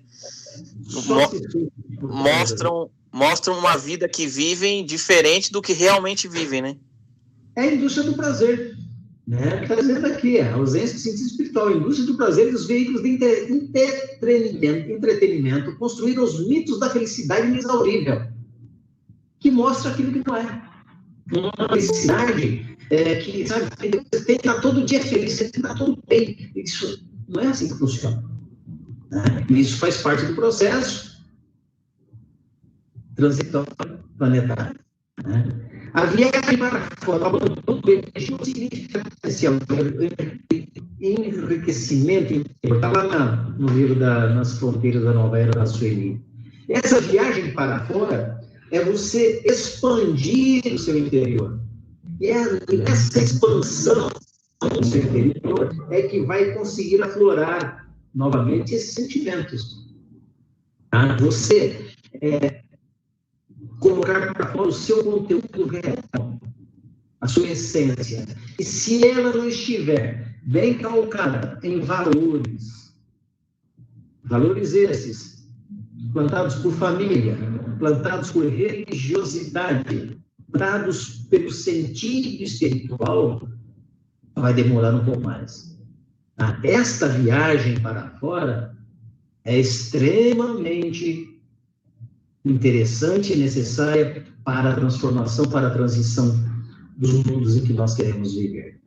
Speaker 1: Mostram uma vida que vivem diferente do que realmente vivem, né?
Speaker 2: É a indústria do prazer, né? Está dizendo aqui, a ausência de sentido espiritual, a indústria do prazer e dos veículos de entretenimento construíram os mitos da felicidade inexaurível, que mostra aquilo que não é. Uma felicidade que, sabe, você tem que estar todo dia feliz, você tem que estar todo bem. Isso não é assim que funciona. Né? Isso faz parte do processo transitório planetário. Né? A viagem para fora do não significa enriquecimento. Está lá no livro Nas Fronteiras da Nova Era da Sueli. Essa viagem para fora é você expandir o seu interior. E essa expansão do seu interior é que vai conseguir aflorar novamente esses sentimentos. Tá? Você colocar para fora o seu conteúdo real, a sua essência. E se ela não estiver bem calcada em valores esses plantados por família, plantados por religiosidade, plantados pelo sentido espiritual, vai demorar um pouco mais. Esta viagem para fora é extremamente interessante e necessária para a transformação, para a transição dos mundos em que nós queremos viver.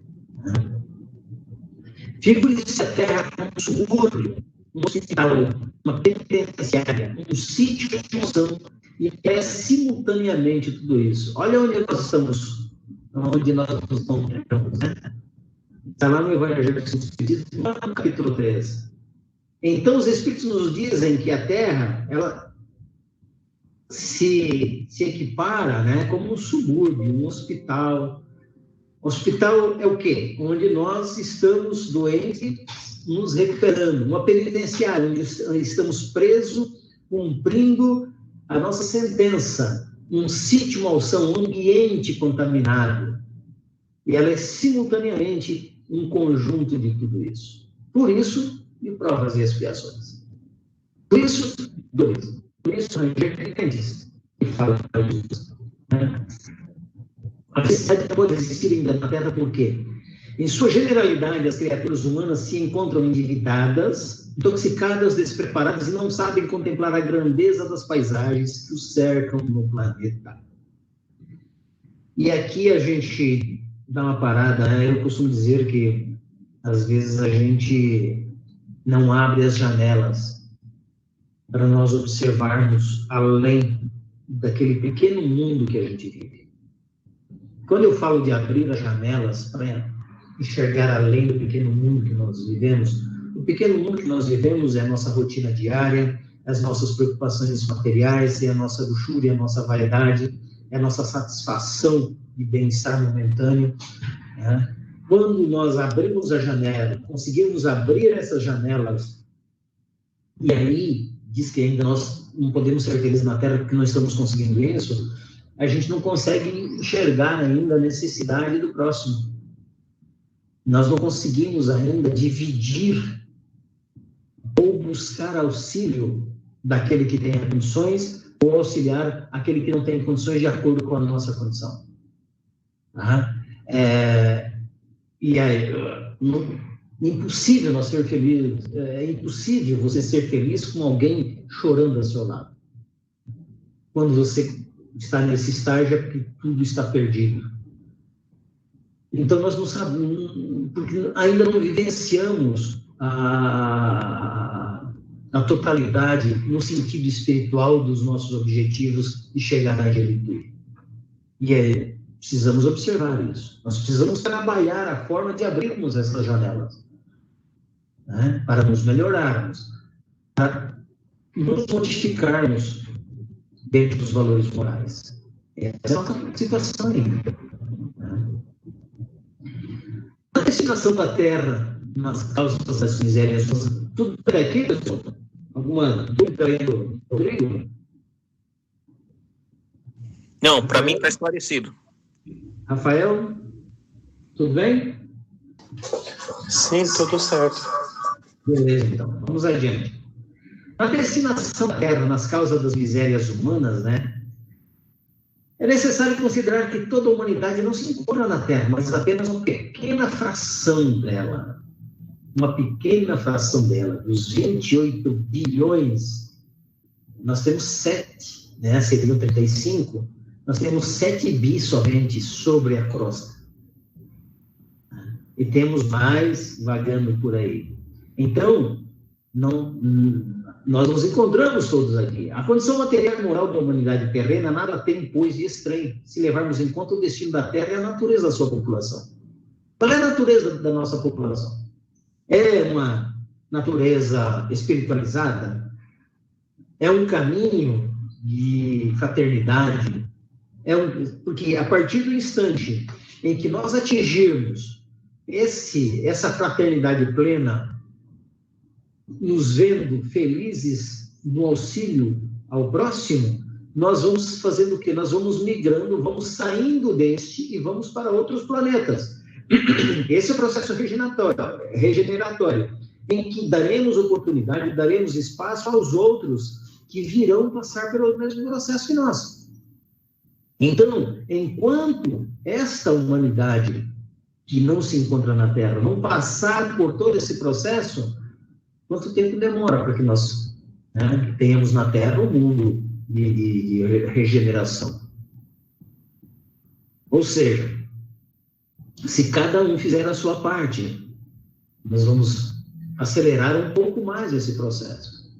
Speaker 2: Figure-se a Terra como um subúrbio, um hospital, uma penitenciária, um sítio de emoção, e é simultaneamente tudo isso. Olha onde nós estamos encontramos, né? Está lá no Evangelho dos Espíritos, lá no capítulo 3. Então, os Espíritos nos dizem que a Terra, ela se equipara, né, como um subúrbio, um hospital. Hospital é o quê? Onde nós estamos doentes, nos recuperando. Uma penitenciária, onde estamos presos, cumprindo a nossa sentença. Um sítio malsão, um ambiente contaminado. E ela é simultaneamente um conjunto de tudo isso. Por isso, de provas e expiações. Por isso, angelicantes que falam disso. Né? A felicidade pode existir ainda na Terra por quê? Em sua generalidade, as criaturas humanas se encontram endividadas, intoxicadas, despreparadas e não sabem contemplar a grandeza das paisagens que os cercam no planeta. E aqui a gente dá uma parada, né? Eu costumo dizer que, às vezes, a gente não abre as janelas para nós observarmos além daquele pequeno mundo que a gente vive. Quando eu falo de abrir as janelas para enxergar além do pequeno mundo que nós vivemos, o pequeno mundo que nós vivemos é a nossa rotina diária, as nossas preocupações materiais, é a nossa luxúria, a nossa vaidade, é a nossa satisfação de bem-estar momentâneo. Né? Quando nós abrimos a janela, conseguimos abrir essas janelas, e aí diz que ainda nós não podemos ser felizes na Terra porque não estamos conseguindo isso, a gente não consegue enxergar ainda a necessidade do próximo. Nós não conseguimos ainda dividir ou buscar auxílio daquele que tem condições ou auxiliar aquele que não tem condições de acordo com a nossa condição. E é impossível nós ser felizes, é impossível você ser feliz com alguém chorando ao seu lado. Quando você está nesse estágio é porque tudo está perdido. Então nós não sabemos, porque ainda não vivenciamos a totalidade no sentido espiritual dos nossos objetivos de chegar na angelitude. E precisamos observar isso. Nós precisamos trabalhar a forma de abrirmos essas janelas, né? Para nos melhorarmos, para nos modificarmos dentro dos valores morais. Essa é a nossa situação ainda. A destinação da Terra nas causas das misérias, tudo por aqui, pessoal? Alguma dúvida aí do Rodrigo?
Speaker 1: Não, para mim está esclarecido.
Speaker 2: Rafael, tudo bem?
Speaker 3: Sim, tudo certo.
Speaker 2: Beleza, então. Vamos adiante. A destinação da Terra nas causas das misérias humanas, né? É necessário considerar que toda a humanidade não se encontra na Terra, mas apenas uma pequena fração dela. Uma pequena fração dela. Dos 28 bilhões, nós temos 7, né? Seriam 35. Nós temos 7 bi somente sobre a crosta. E temos mais vagando por aí. Então, nós nos encontramos todos aqui. A condição material e moral da humanidade terrena nada tem, pois, de estranho, se levarmos em conta o destino da Terra e a natureza da sua população. Qual é a natureza da nossa população? É uma natureza espiritualizada? É um caminho de fraternidade? Porque a partir do instante em que nós atingirmos essa fraternidade plena, nos vendo felizes no auxílio ao próximo, nós vamos fazendo o quê? Nós vamos migrando, vamos saindo deste e vamos para outros planetas. Esse é o processo regeneratório, em que daremos oportunidade, daremos espaço aos outros que virão passar pelo mesmo processo que nós. Então, enquanto esta humanidade que não se encontra na Terra não passar por todo esse processo, quanto tempo demora para que nós tenhamos na Terra um mundo de regeneração? Ou seja, se cada um fizer a sua parte, nós vamos acelerar um pouco mais esse processo.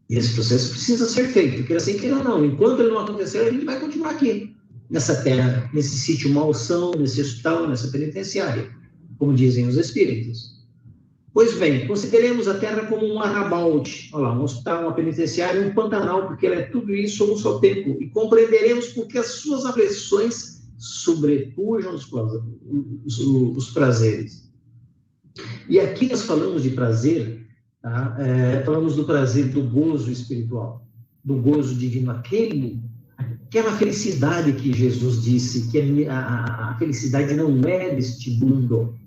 Speaker 2: E esse processo precisa ser feito, quer assim, queira ou não. Enquanto ele não acontecer, a gente vai continuar aqui, nessa terra, nesse sítio malsão, nesse hospital, nessa penitenciária, como dizem os espíritos. Pois bem, consideremos a Terra como um arrabalde, olha lá, um hospital, uma penitenciária, um pantanal, porque ela é tudo isso a um só tempo, e compreenderemos porque as suas aflições sobrepujam os prazeres. E aqui nós falamos de prazer, tá? Falamos do prazer do gozo espiritual, do gozo divino, aquela felicidade que Jesus disse, que a felicidade não é deste mundo.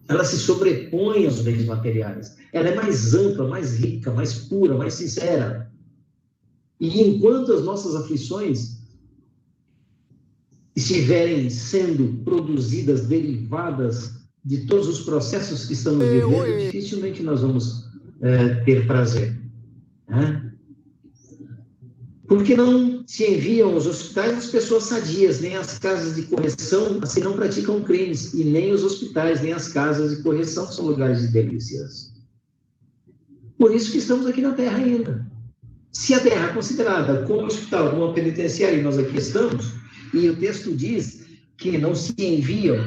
Speaker 2: Ela se sobrepõe aos bens materiais. Ela é mais ampla, mais rica, mais pura, mais sincera. E enquanto as nossas aflições estiverem sendo produzidas, derivadas de todos os processos que estamos vivendo, dificilmente nós vamos ter prazer. Né? Porque não se enviam aos hospitais as pessoas sadias, nem as casas de correção, assim não praticam crimes, e nem os hospitais, nem as casas de correção são lugares de delícias. Por isso que estamos aqui na Terra ainda. Se a Terra é considerada como hospital, como uma penitenciária, e nós aqui estamos, e o texto diz que não se enviam,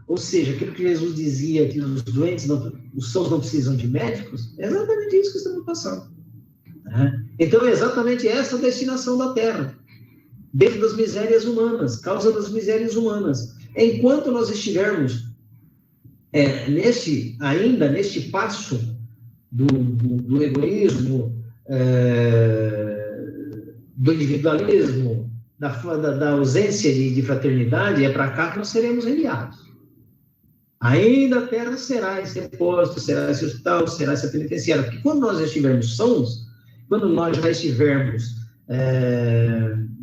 Speaker 2: ou seja, aquilo que Jesus dizia, que os doentes, os sãos não precisam de médicos, é exatamente isso que estamos passando. Então, é exatamente essa a destinação da Terra, dentro das misérias humanas, causa das misérias humanas. Enquanto nós estivermos neste passo do egoísmo, do individualismo, da ausência de fraternidade, é para cá que nós seremos enviados. Ainda a Terra será esse posto, será esse hospital, será essa penitenciária. Porque quando nós estivermos sãos, quando nós já estivermos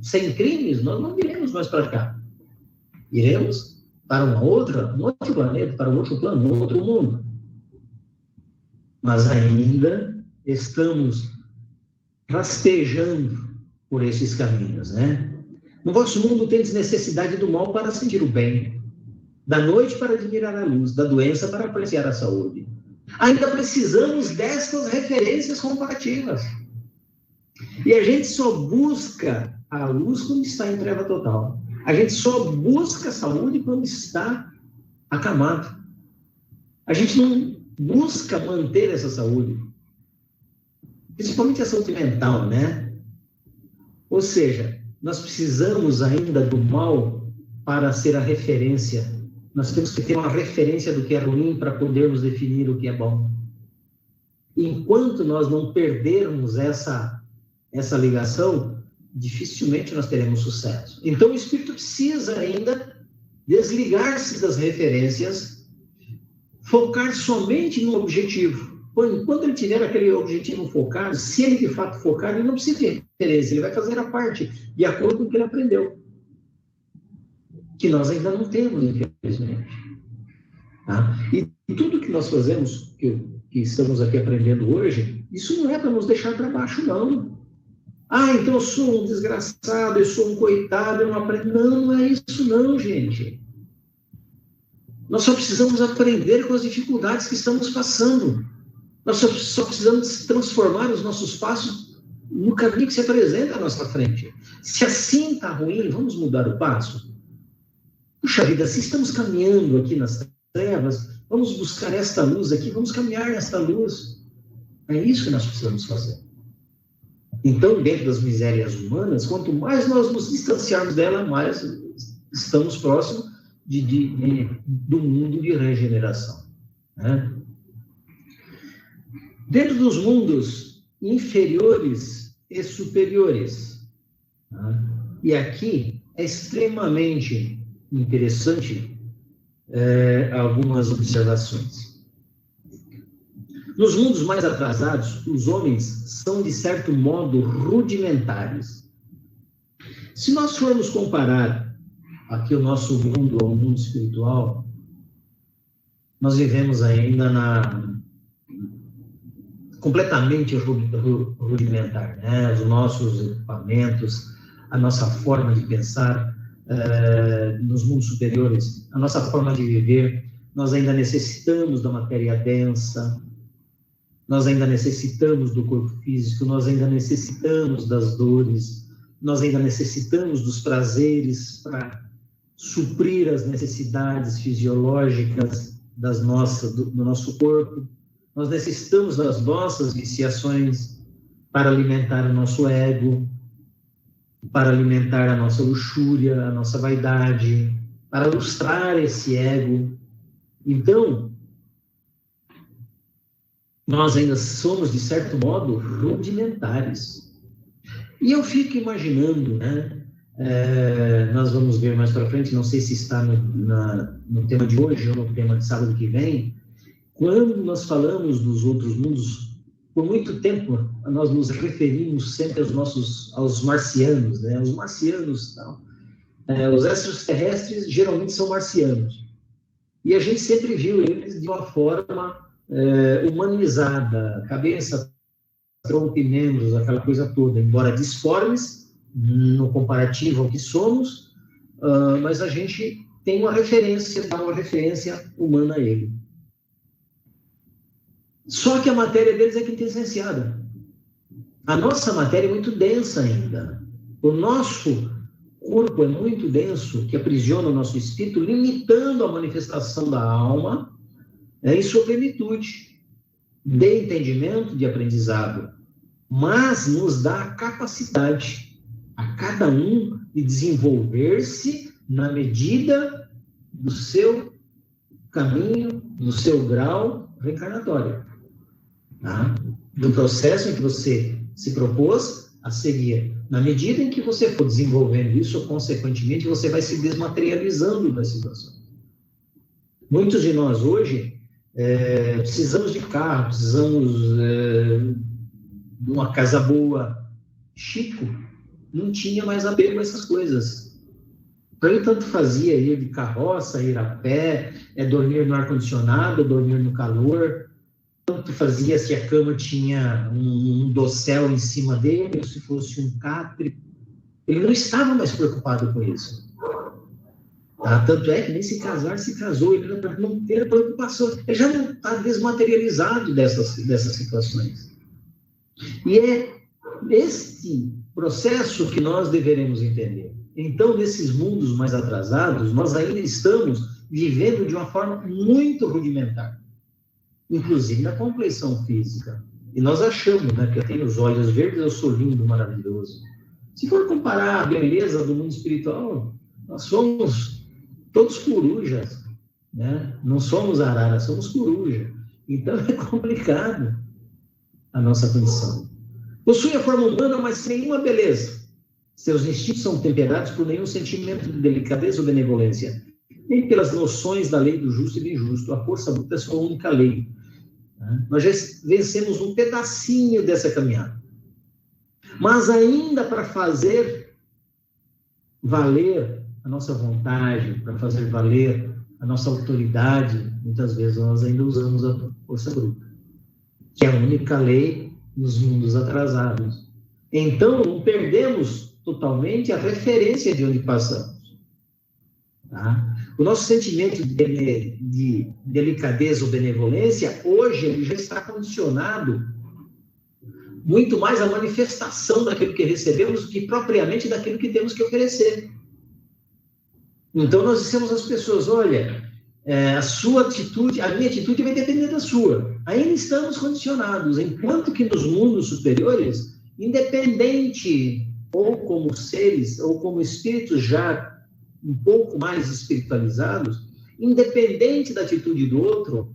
Speaker 2: sem crimes, nós não iremos mais para cá. Iremos para um outro planeta, para um outro plano, um outro mundo. Mas ainda estamos rastejando por esses caminhos, né? No vosso mundo tendes necessidade do mal para sentir o bem, da noite para admirar a luz, da doença para apreciar a saúde. Ainda precisamos destas referências comparativas. E a gente só busca a luz quando está em treva total. A gente só busca a saúde quando está acamado. A gente não busca manter essa saúde. Principalmente a saúde mental, né? Ou seja, nós precisamos ainda do mal para ser a referência. Nós temos que ter uma referência do que é ruim para podermos definir o que é bom. Enquanto nós não perdermos essa ligação, dificilmente nós teremos sucesso. Então, o espírito precisa ainda desligar-se das referências, focar somente no objetivo. Enquanto ele tiver aquele objetivo focado, se ele de fato focar, ele não precisa de referência, ele vai fazer a parte de acordo com o que ele aprendeu. Que nós ainda não temos, infelizmente. Tá? E tudo que nós fazemos, que estamos aqui aprendendo hoje, isso não é para nos deixar para baixo, não. Então eu sou um desgraçado, eu sou um coitado, eu não aprendo. Não é isso não, gente. Nós só precisamos aprender com as dificuldades que estamos passando. Nós só precisamos transformar os nossos passos no caminho que se apresenta à nossa frente. Se assim está ruim, vamos mudar o passo? Puxa vida, se estamos caminhando aqui nas trevas, vamos buscar esta luz aqui, vamos caminhar nesta luz. É isso que nós precisamos fazer. Então, dentro das misérias humanas, quanto mais nós nos distanciarmos dela, mais estamos próximos do mundo de regeneração. Né? Dentro dos mundos inferiores e superiores, tá? E aqui é extremamente interessante algumas observações. Nos mundos mais atrasados, os homens são, de certo modo, rudimentares. Se nós formos comparar aqui o nosso mundo ao mundo espiritual, nós vivemos ainda completamente rudimentar, né? Os nossos equipamentos, a nossa forma de pensar nos mundos superiores, a nossa forma de viver, nós ainda necessitamos da matéria densa, nós ainda necessitamos do corpo físico, nós ainda necessitamos das dores, nós ainda necessitamos dos prazeres para suprir as necessidades fisiológicas do nosso corpo. Nós necessitamos das nossas viciações para alimentar o nosso ego, para alimentar a nossa luxúria, a nossa vaidade, para lustrar esse ego. Então, nós ainda somos, de certo modo, rudimentares. E eu fico imaginando, né? Nós vamos ver mais para frente, não sei se está no tema de hoje ou no tema de sábado que vem, quando nós falamos dos outros mundos, por muito tempo nós nos referimos sempre aos marcianos, né? Os marcianos, não. Os extraterrestres geralmente são marcianos. E a gente sempre viu eles de uma forma humanizada, cabeça, tronco e membros, aquela coisa toda, embora disformes no comparativo ao que somos, mas a gente tem uma referência, dá uma referência humana a ele. Só que a matéria deles é quintessenciada. A nossa matéria é muito densa ainda. O nosso corpo é muito denso, que aprisiona o nosso espírito, limitando a manifestação da alma, em sua plenitude, de entendimento, de aprendizado, mas nos dá a capacidade a cada um de desenvolver-se na medida do seu caminho, do seu grau reencarnatório, tá? Do processo em que você se propôs a seguir. Na medida em que você for desenvolvendo isso, consequentemente, você vai se desmaterializando da situação. Muitos de nós hoje precisamos de carro, precisamos de uma casa boa. Chico não tinha mais apego a essas coisas. Para ele, tanto fazia ir de carroça, ir a pé, dormir no ar-condicionado, dormir no calor. Tanto fazia se a cama tinha um dossel em cima dele, ou se fosse um catre. Ele não estava mais preocupado com isso. Tá? Tanto é que nem se casar, se casou, ele não teve preocupação. Ele já não está desmaterializado dessas situações. E é este processo que nós deveremos entender. Então, nesses mundos mais atrasados, nós ainda estamos vivendo de uma forma muito rudimentar, inclusive na compleição física. E nós achamos, né, que eu tenho os olhos verdes, eu sou lindo, maravilhoso. Se for comparar a beleza do mundo espiritual, nós somos todos corujas, né? Não somos arara, somos coruja. Então é complicado a nossa condição. Possui a forma humana, mas sem nenhuma beleza. Seus instintos são temperados por nenhum sentimento de delicadeza ou benevolência, nem pelas noções da lei do justo e do injusto. A força bruta é sua única lei. Nós já vencemos um pedacinho dessa caminhada. Mas ainda para fazer valer a nossa vontade, para fazer valer a nossa autoridade, muitas vezes nós ainda usamos a força bruta, que é a única lei nos mundos atrasados. Então, não perdemos totalmente a referência de onde passamos. Tá? O nosso sentimento de delicadeza ou benevolência, hoje, ele já está condicionado muito mais à manifestação daquilo que recebemos do que propriamente daquilo que temos que oferecer. Então, nós dissemos às pessoas, olha, a sua atitude, a minha atitude vai depender da sua. Ainda estamos condicionados, enquanto que nos mundos superiores, independente, ou como seres, ou como espíritos já um pouco mais espiritualizados, independente da atitude do outro,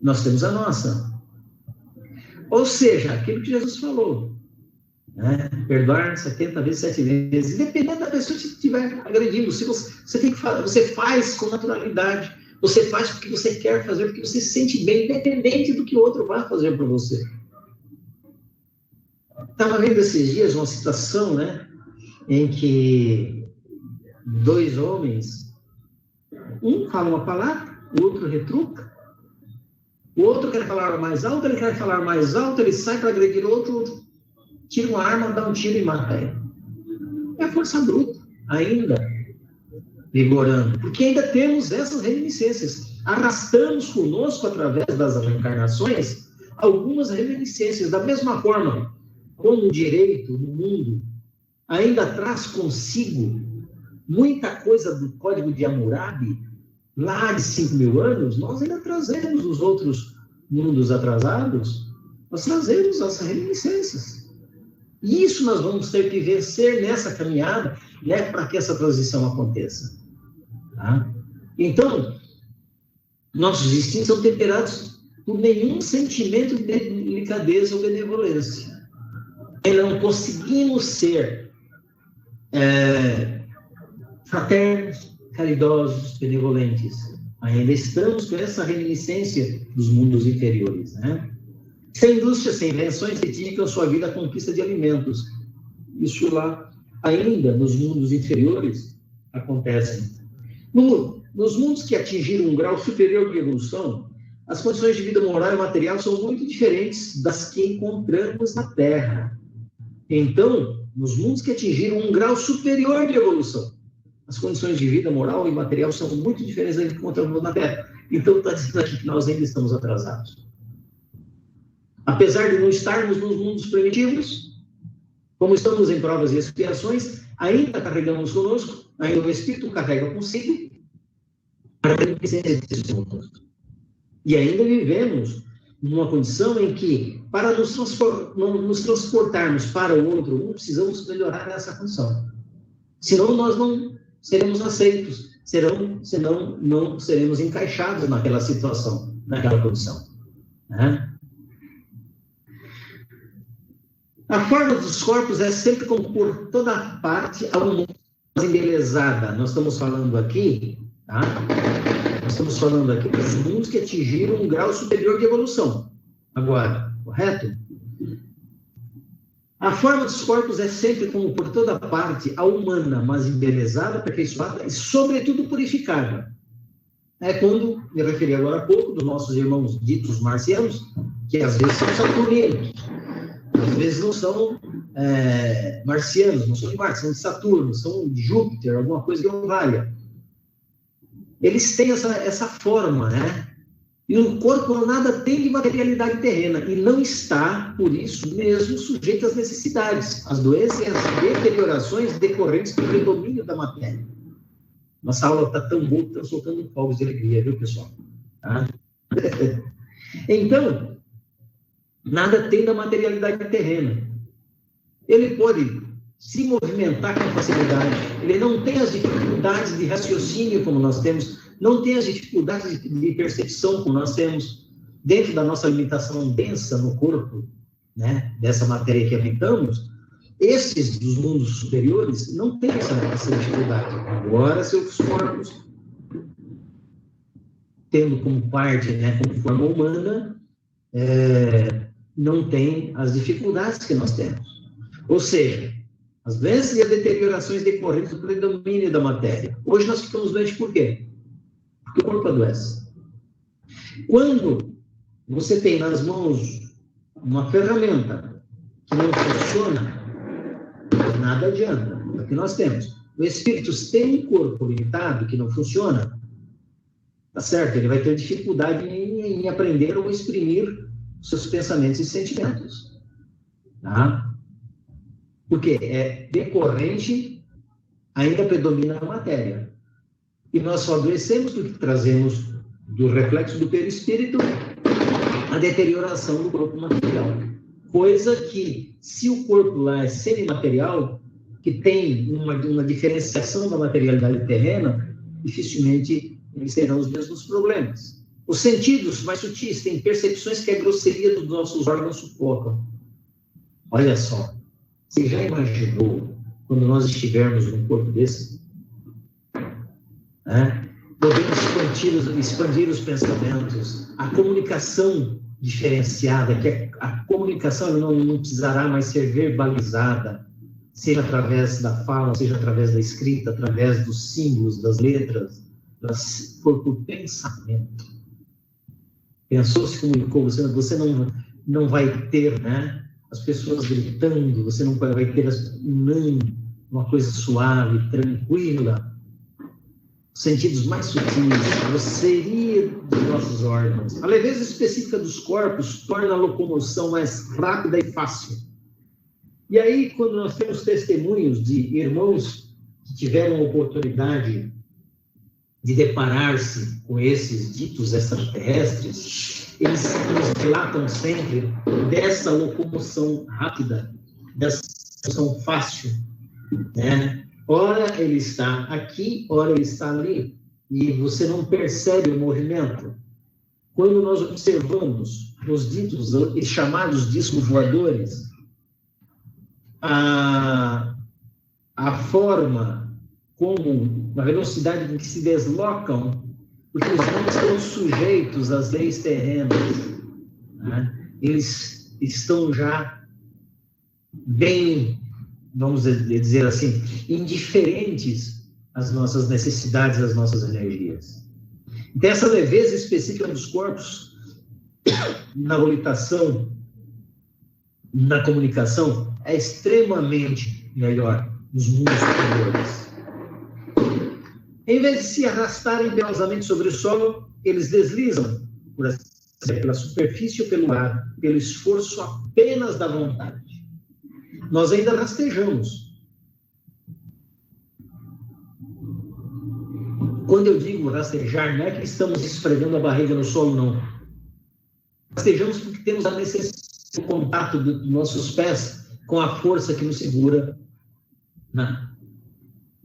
Speaker 2: nós temos a nossa. Ou seja, aquilo que Jesus falou, né? Perdoar 70 vezes, 7 vezes, independente da pessoa que estiver agredindo. Se você tem que fazer, você faz com naturalidade, você faz porque você quer fazer, porque você se sente bem, independente do que o outro vai fazer para você. Estava vendo esses dias uma situação, né, em que 2 homens, um fala uma palavra, o outro retruca, o outro quer falar mais alto, ele quer falar mais alto, ele sai para agredir o outro, tira uma arma, dá um tiro e mata ele. É a força bruta, ainda vigorando, porque ainda temos essas reminiscências. Arrastamos conosco, através das reencarnações, algumas reminiscências. Da mesma forma como o direito no mundo ainda traz consigo muita coisa do Código de Hammurabi, lá de 5.000 anos, nós ainda trazemos os outros mundos atrasados, nós trazemos as reminiscências. E isso nós vamos ter que vencer nessa caminhada, né, para que essa transição aconteça. Tá? Então, nossos instintos são temperados por nenhum sentimento de delicadeza ou benevolência. E não conseguimos ser fraternos, caridosos, benevolentes. Ainda estamos com essa reminiscência dos mundos inferiores, né? Sem indústria, sem invenções, dedicam sua vida à conquista de alimentos. Isso lá, ainda nos mundos inferiores, acontece. Nos mundos que atingiram um grau superior de evolução, as condições de vida moral e material são muito diferentes das que encontramos na Terra. Então, nos mundos que atingiram um grau superior de evolução, as condições de vida moral e material são muito diferentes das que encontramos na Terra. Então, está dizendo aqui que nós ainda estamos atrasados. Apesar de não estarmos nos mundos primitivos, como estamos em provas e expiações, ainda carregamos conosco, ainda o Espírito carrega consigo, e ainda vivemos numa condição em que, para nos transportarmos para o outro mundo, precisamos melhorar essa condição. Senão nós não seremos aceitos, senão não seremos encaixados naquela situação, naquela condição. Né? A forma dos corpos é sempre como por toda parte a uma embelezada. Nós estamos falando aqui, tá? Nós estamos falando aqui dos mundos que atingiram um grau superior de evolução. Agora, correto? A forma dos corpos é sempre como por toda parte a humana, mas embelezada, aperfeiçoada e, sobretudo, purificada. É quando me referi agora há pouco dos nossos irmãos ditos marcianos, que às vezes são saturninos. Às vezes não são marcianos, não são de Marte, são de Saturno, são de Júpiter, alguma coisa que não valha. Eles têm essa forma, né? E o corpo nada tem de materialidade terrena, e não está, por isso mesmo, sujeito às necessidades, às doenças e às deteriorações decorrentes do predomínio da matéria. Nossa aula está tão boa que estão soltando fogos de alegria, viu, pessoal? Tá? Então, nada tem da materialidade terrena. Ele pode se movimentar com facilidade, ele não tem as dificuldades de raciocínio como nós temos, não tem as dificuldades de percepção como nós temos, dentro da nossa limitação densa no corpo, né, dessa matéria que habitamos. Esses dos mundos superiores não têm essa dificuldade. Agora, seus corpos, tendo como parte, né, como forma humana, não tem as dificuldades que nós temos. Ou seja, as doenças e as deteriorações decorrentes do predomínio da matéria. Hoje nós ficamos doentes por quê? Porque o corpo adoece. Quando você tem nas mãos uma ferramenta que não funciona, nada adianta. É o que nós temos. O espírito tem um corpo limitado que não funciona, tá certo? Ele vai ter dificuldade em aprender ou exprimir seus pensamentos e sentimentos. Tá? Porque é decorrente, ainda predomina a matéria. E nós só adoecemos porque trazemos do reflexo do perispírito a deterioração do corpo material. Coisa que, se o corpo lá é semimaterial, que tem uma diferenciação da materialidade terrena, dificilmente eles terão os mesmos problemas. Os sentidos mais sutis têm percepções que a grosseria dos nossos órgãos sufocam. Olha só, você já imaginou quando nós estivermos num corpo desse? Podemos expandir os pensamentos, a comunicação diferenciada, que a comunicação não precisará mais ser verbalizada, seja através da fala, seja através da escrita, através dos símbolos, das letras, for por pensamento. Pensou, se comunicou, você não vai ter, né, as pessoas gritando, você não vai ter uma coisa suave, tranquila. Sentidos mais sutis, a grosseria dos nossos órgãos. A leveza específica dos corpos torna a locomoção mais rápida e fácil. E aí, quando nós temos testemunhos de irmãos que tiveram a oportunidade de deparar-se com esses ditos extraterrestres, eles nos relatam sempre dessa locomoção rápida, dessa locomoção fácil, né? Ora ele está aqui, ora ele está ali, e você não percebe o movimento. Quando nós observamos os ditos e chamados discos voadores, a forma como, a velocidade com que se deslocam, porque eles não estão sujeitos às leis terrenas, né? Eles estão já bem, vamos dizer assim, indiferentes às nossas necessidades, às nossas energias. Então, essa leveza específica dos corpos, na volitação, na comunicação, é extremamente melhor nos mundos superiores. Em vez de se arrastarem penosamente sobre o solo, eles deslizam, por assim pela superfície ou pelo ar, pelo esforço apenas da vontade. Nós ainda rastejamos. Quando eu digo rastejar, não é que estamos esfregando a barriga no solo, não. Rastejamos porque temos a necessidade do contato dos nossos pés com a força que nos segura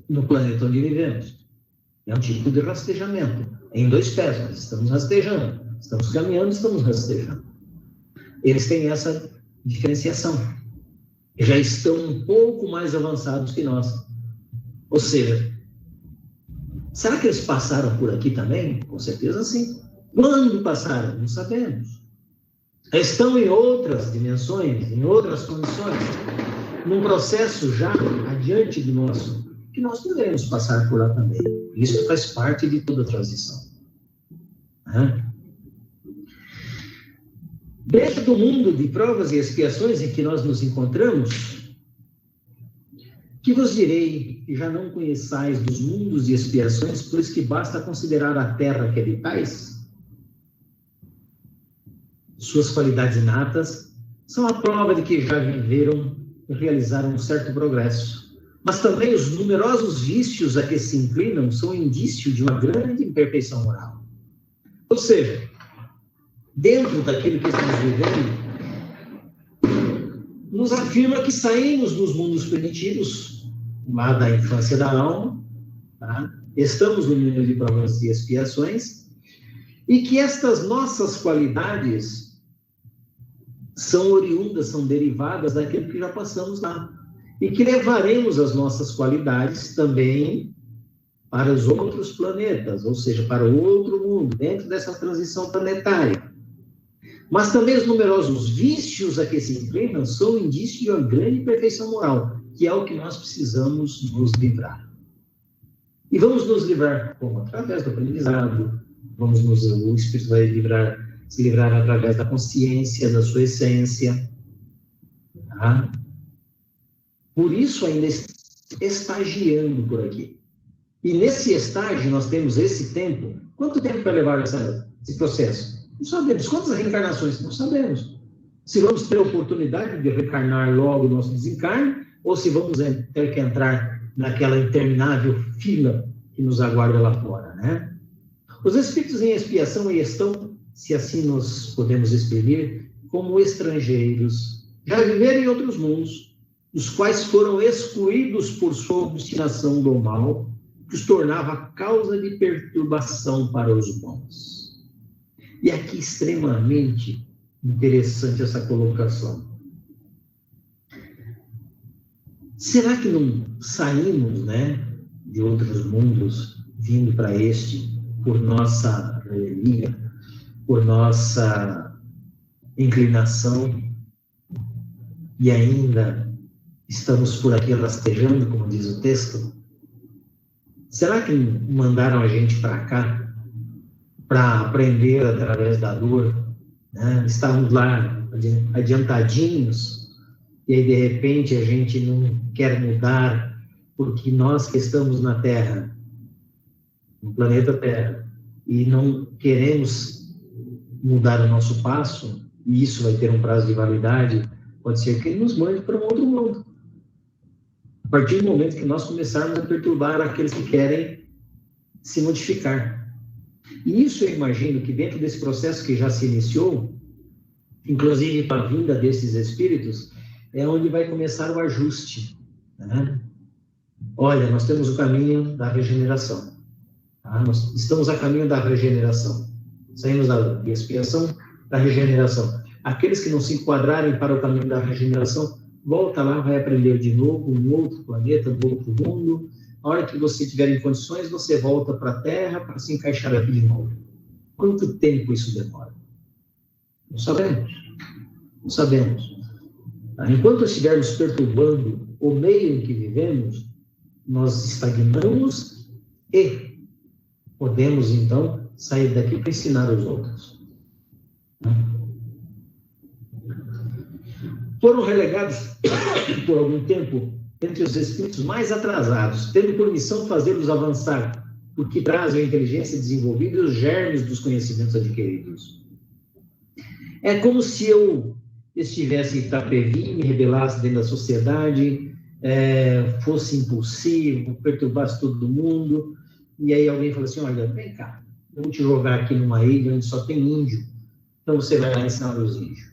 Speaker 2: no planeta onde vivemos. É um tipo de rastejamento. Em 2 pés, nós estamos rastejando. Estamos caminhando, estamos rastejando. Eles têm essa diferenciação. Já estão um pouco mais avançados que nós. Ou seja, será que eles passaram por aqui também? Com certeza sim. Quando passaram? Não sabemos. Estão em outras dimensões, em outras condições, num processo já adiante do nosso, que nós devemos passar por lá também. Isso faz parte de toda a transição. Dentro do mundo de provas e expiações em que nós nos encontramos, que vos direi que já não conheçais dos mundos de expiações, pois que basta considerar a terra que habitais. Suas qualidades inatas são a prova de que já viveram e realizaram um certo progresso. Mas também os numerosos vícios a que se inclinam são indício de uma grande imperfeição moral. Ou seja, dentro daquilo que estamos vivendo, nos afirma que saímos dos mundos primitivos, lá da infância da alma, tá? Estamos no mundo de provas e expiações, e que estas nossas qualidades são oriundas, são derivadas daquilo que já passamos lá. E que levaremos as nossas qualidades também para os outros planetas, ou seja, para o outro mundo, dentro dessa transição planetária. Mas também os numerosos vícios a que se inclinam são indício de uma grande perfeição moral, que é o que nós precisamos nos livrar. E vamos nos livrar como? Através do aprendizado, o Espírito vai se livrar através da consciência, da sua essência. Tá? Por isso ainda estagiando por aqui. E nesse estágio nós temos esse tempo. Quanto tempo vai levar esse processo? Não sabemos. Quantas reencarnações? Não sabemos. Se vamos ter a oportunidade de reencarnar logo o nosso desencarne, ou se vamos ter que entrar naquela interminável fila que nos aguarda lá fora, né? Os espíritos em expiação estão, se assim nos podemos exprimir, como estrangeiros. Já viveram em outros mundos, os quais foram excluídos por sua obstinação do mal, que os tornava causa de perturbação para os bons. E aqui extremamente interessante essa colocação. Será que não saímos, de outros mundos, vindo para este, por nossa revelia, por nossa inclinação, e ainda estamos por aqui rastejando, como diz o texto? Será que mandaram a gente para cá para aprender através da dor? Estávamos lá adiantadinhos, e aí de repente a gente não quer mudar, porque nós que estamos na Terra, no planeta Terra, e não queremos mudar o nosso passo, e isso vai ter um prazo de validade, pode ser que ele nos mande para um outro mundo. A partir do momento que nós começarmos a perturbar aqueles que querem se modificar. E isso eu imagino que dentro desse processo que já se iniciou, inclusive para a vinda desses espíritos, é onde vai começar o ajuste. Olha, nós temos o caminho da regeneração. Nós estamos a caminho da regeneração. Saímos da expiação, da regeneração. Aqueles que não se enquadrarem para o caminho da regeneração, volta lá, vai aprender de novo, um outro planeta, um outro mundo. A hora que você tiver em condições, você volta para a Terra para se encaixar aqui de novo. Quanto tempo isso demora? Não sabemos. Não sabemos. Enquanto estivermos perturbando o meio em que vivemos, nós estagnamos e podemos, então, sair daqui para ensinar os outros. Foram relegados por algum tempo entre os espíritos mais atrasados, tendo por missão fazê-los avançar, porque trazem a inteligência desenvolvida e os germes dos conhecimentos adquiridos. É como se eu estivesse em Itapevi, me rebelasse dentro da sociedade, fosse impulsivo, perturbasse todo mundo, e aí alguém fala assim, olha, vem cá, vamos te jogar aqui numa ilha onde só tem índio, então você vai lá ensinar os índios.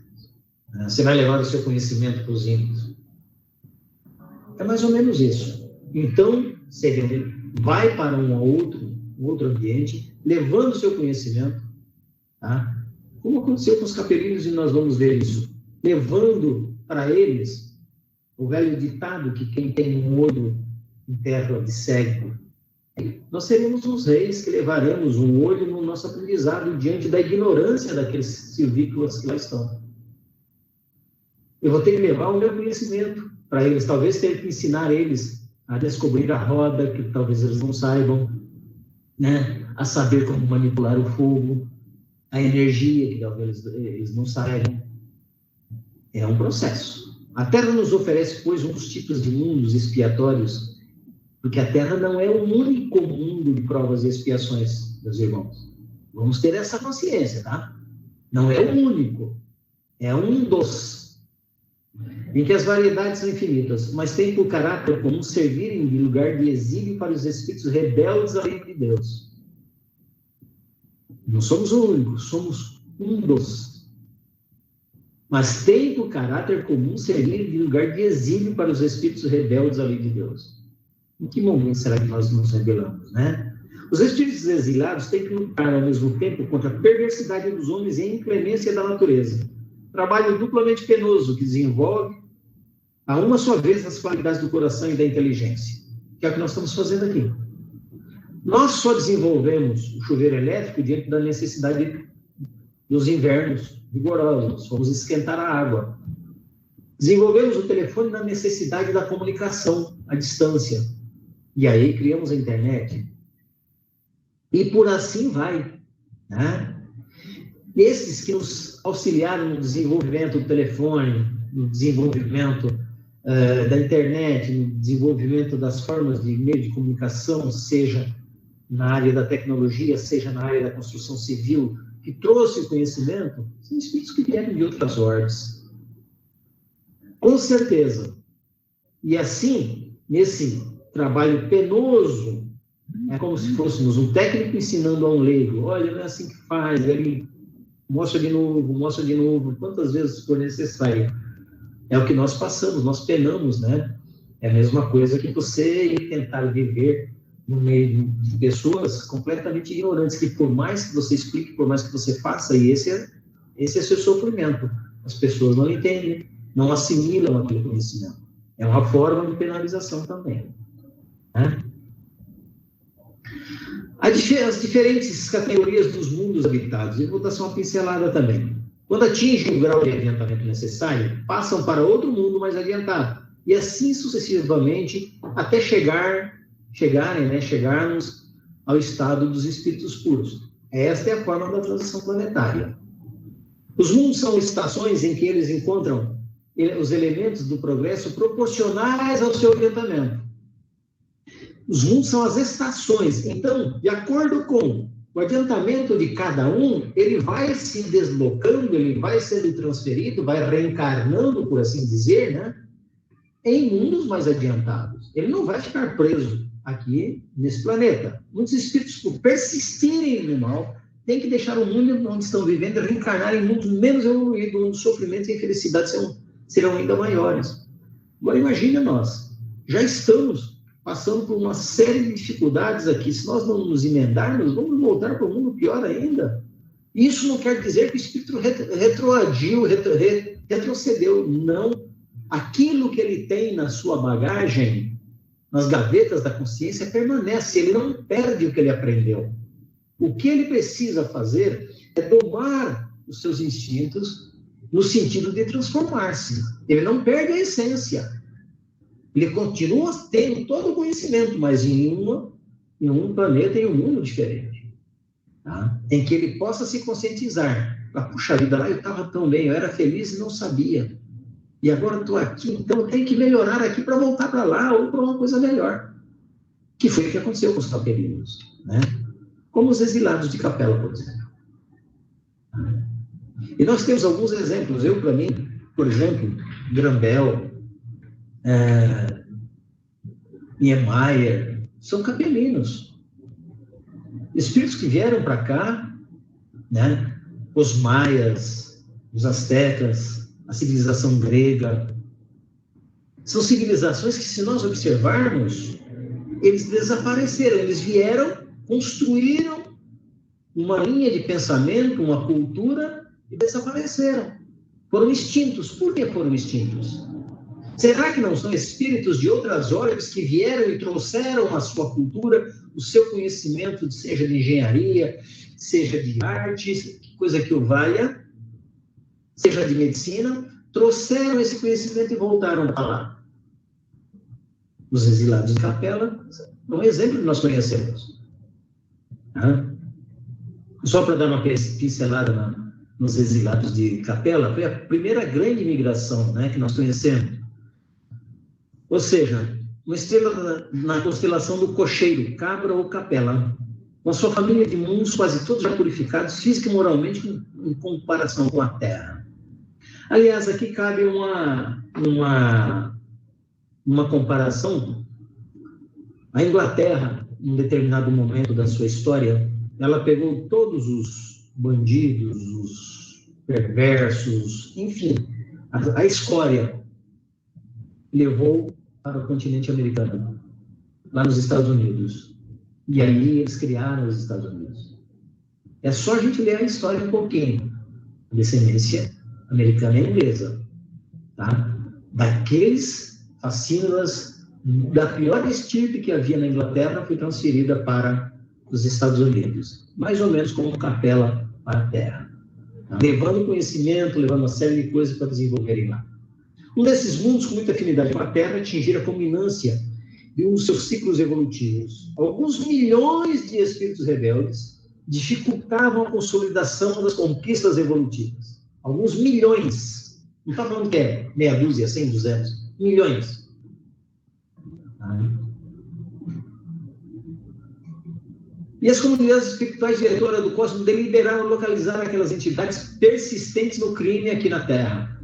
Speaker 2: Você vai levar o seu conhecimento para os índios. É mais ou menos isso. Então, você vai para um outro ambiente, levando o seu conhecimento, tá? Como aconteceu com os capelinhos, e nós vamos ver isso, levando para eles o velho ditado que quem tem um olho em terra de cego. Nós seremos os reis que levaremos um olho no nosso aprendizado diante da ignorância daqueles silvícolas que lá estão. Eu vou ter que levar o meu conhecimento para eles, talvez ter que ensinar eles a descobrir a roda, que talvez eles não saibam, né? A saber como manipular o fogo, a energia, que talvez eles não saibam. É um processo. A Terra nos oferece, pois, um dos tipos de mundos expiatórios, porque a Terra não é o único mundo de provas e expiações, meus irmãos. Vamos ter essa consciência, tá? Não é o único, é um dos, em que as variedades são infinitas, mas tem por caráter comum servirem de lugar de exílio para os espíritos rebeldes à lei de Deus. Não somos o único, somos um dos. Mas tem por caráter comum servir de lugar de exílio para os espíritos rebeldes à lei de Deus. Em que momento será que nós nos rebelamos, né? Os espíritos exilados têm que lutar ao mesmo tempo contra a perversidade dos homens e a inclemência da natureza. Trabalho duplamente penoso que desenvolve a uma só vez as qualidades do coração e da inteligência, que é o que nós estamos fazendo aqui. Nós só desenvolvemos o chuveiro elétrico diante da necessidade dos invernos rigorosos. Vamos esquentar a água. Desenvolvemos o telefone na necessidade da comunicação à distância. E aí criamos a internet. E por assim vai, né? Esses que nos auxiliaram no desenvolvimento do telefone, no desenvolvimento da internet, no desenvolvimento das formas de meio de comunicação, seja na área da tecnologia, seja na área da construção civil, que trouxe o conhecimento, são espíritos que vieram de outras ordens. Com certeza. E assim, nesse trabalho penoso, é como se fôssemos um técnico ensinando a um leigo. Olha, não é assim que faz, ele mostra de novo, quantas vezes for necessário. É o que nós passamos, nós penamos, né? É a mesma coisa que você ir tentar viver no meio de pessoas completamente ignorantes, que por mais que você explique, por mais que você faça, e esse é seu sofrimento. As pessoas não entendem, não assimilam aquele conhecimento. É uma forma de penalização também, né? As diferentes categorias dos mundos habitados, eu vou dar só uma pincelada também. Quando atingem o grau de adiantamento necessário, passam para outro mundo mais adiantado. E assim sucessivamente, até chegarmos ao estado dos espíritos puros. Esta é a forma da transição planetária. Os mundos são estações em que eles encontram os elementos do progresso proporcionais ao seu adiantamento. Os mundos são as estações. Então, de acordo com o adiantamento de cada um, ele vai se deslocando, ele vai sendo transferido, vai reencarnando, por assim dizer, né? Em mundos mais adiantados. Ele não vai ficar preso aqui nesse planeta. Muitos espíritos, por persistirem no mal, têm que deixar o mundo onde estão vivendo e reencarnar em mundos menos evoluídos, onde os sofrimentos e infelicidades serão ainda maiores. Agora, imagine nós. Já estamos passando por uma série de dificuldades aqui. Se nós não nos emendarmos, vamos voltar para um mundo pior ainda. Isso não quer dizer que o espírito retrocedeu. Não. Aquilo que ele tem na sua bagagem, nas gavetas da consciência, permanece. Ele não perde o que ele aprendeu. O que ele precisa fazer é domar os seus instintos no sentido de transformar-se. Ele não perde a essência. Ele continua tendo todo o conhecimento, mas em um planeta, em um mundo diferente. Tá? Em que ele possa se conscientizar. Puxa vida, lá eu estava tão bem, eu era feliz e não sabia. E agora estou aqui, então eu tenho que melhorar aqui para voltar para lá ou para uma coisa melhor. Que foi o que aconteceu com os capelinos, né? Como os exilados de Capela, por exemplo. E nós temos alguns exemplos. Para mim, por exemplo, Grambel, Niemeyer, são capelinos. Espíritos que vieram para cá, né? Os maias, os astecas, a civilização grega. São civilizações que, se nós observarmos, eles desapareceram. Eles vieram, construíram uma linha de pensamento, uma cultura, e desapareceram. Foram extintos. Por que foram extintos? Será que não são espíritos de outras ordens que vieram e trouxeram a sua cultura, o seu conhecimento, seja de engenharia, seja de artes, coisa que o valha, seja de medicina, trouxeram esse conhecimento e voltaram para lá? Os exilados de Capela é um exemplo que nós conhecemos. Só para dar uma pincelada nos exilados de Capela, foi a primeira grande migração, né, que nós conhecemos. Ou seja, uma estrela na constelação do Cocheiro, Cabra ou Capela, com a sua família de mundos quase todos já purificados, física e moralmente, em comparação com a Terra. Aliás, aqui cabe uma comparação. A Inglaterra, em um determinado momento da sua história, ela pegou todos os bandidos, os perversos, enfim, a escória, levou para o continente americano, lá nos Estados Unidos. E aí eles criaram os Estados Unidos. É só a gente ler a história um pouquinho. A descendência americana e inglesa, tá? Daqueles fascínoras, da pior estirpe que havia na Inglaterra, foi transferida para os Estados Unidos. Mais ou menos como Capela para a Terra. Tá? Levando conhecimento, levando uma série de coisas para desenvolverem lá. Um desses mundos com muita afinidade com a Terra atingiram a culminância de um dos seus ciclos evolutivos. Alguns milhões de espíritos rebeldes dificultavam a consolidação das conquistas evolutivas. Alguns milhões. Não está falando que é meia dúzia, 100, 200. Milhões. E as comunidades espirituais diretoras do cosmos deliberaram localizar aquelas entidades persistentes no crime aqui na Terra.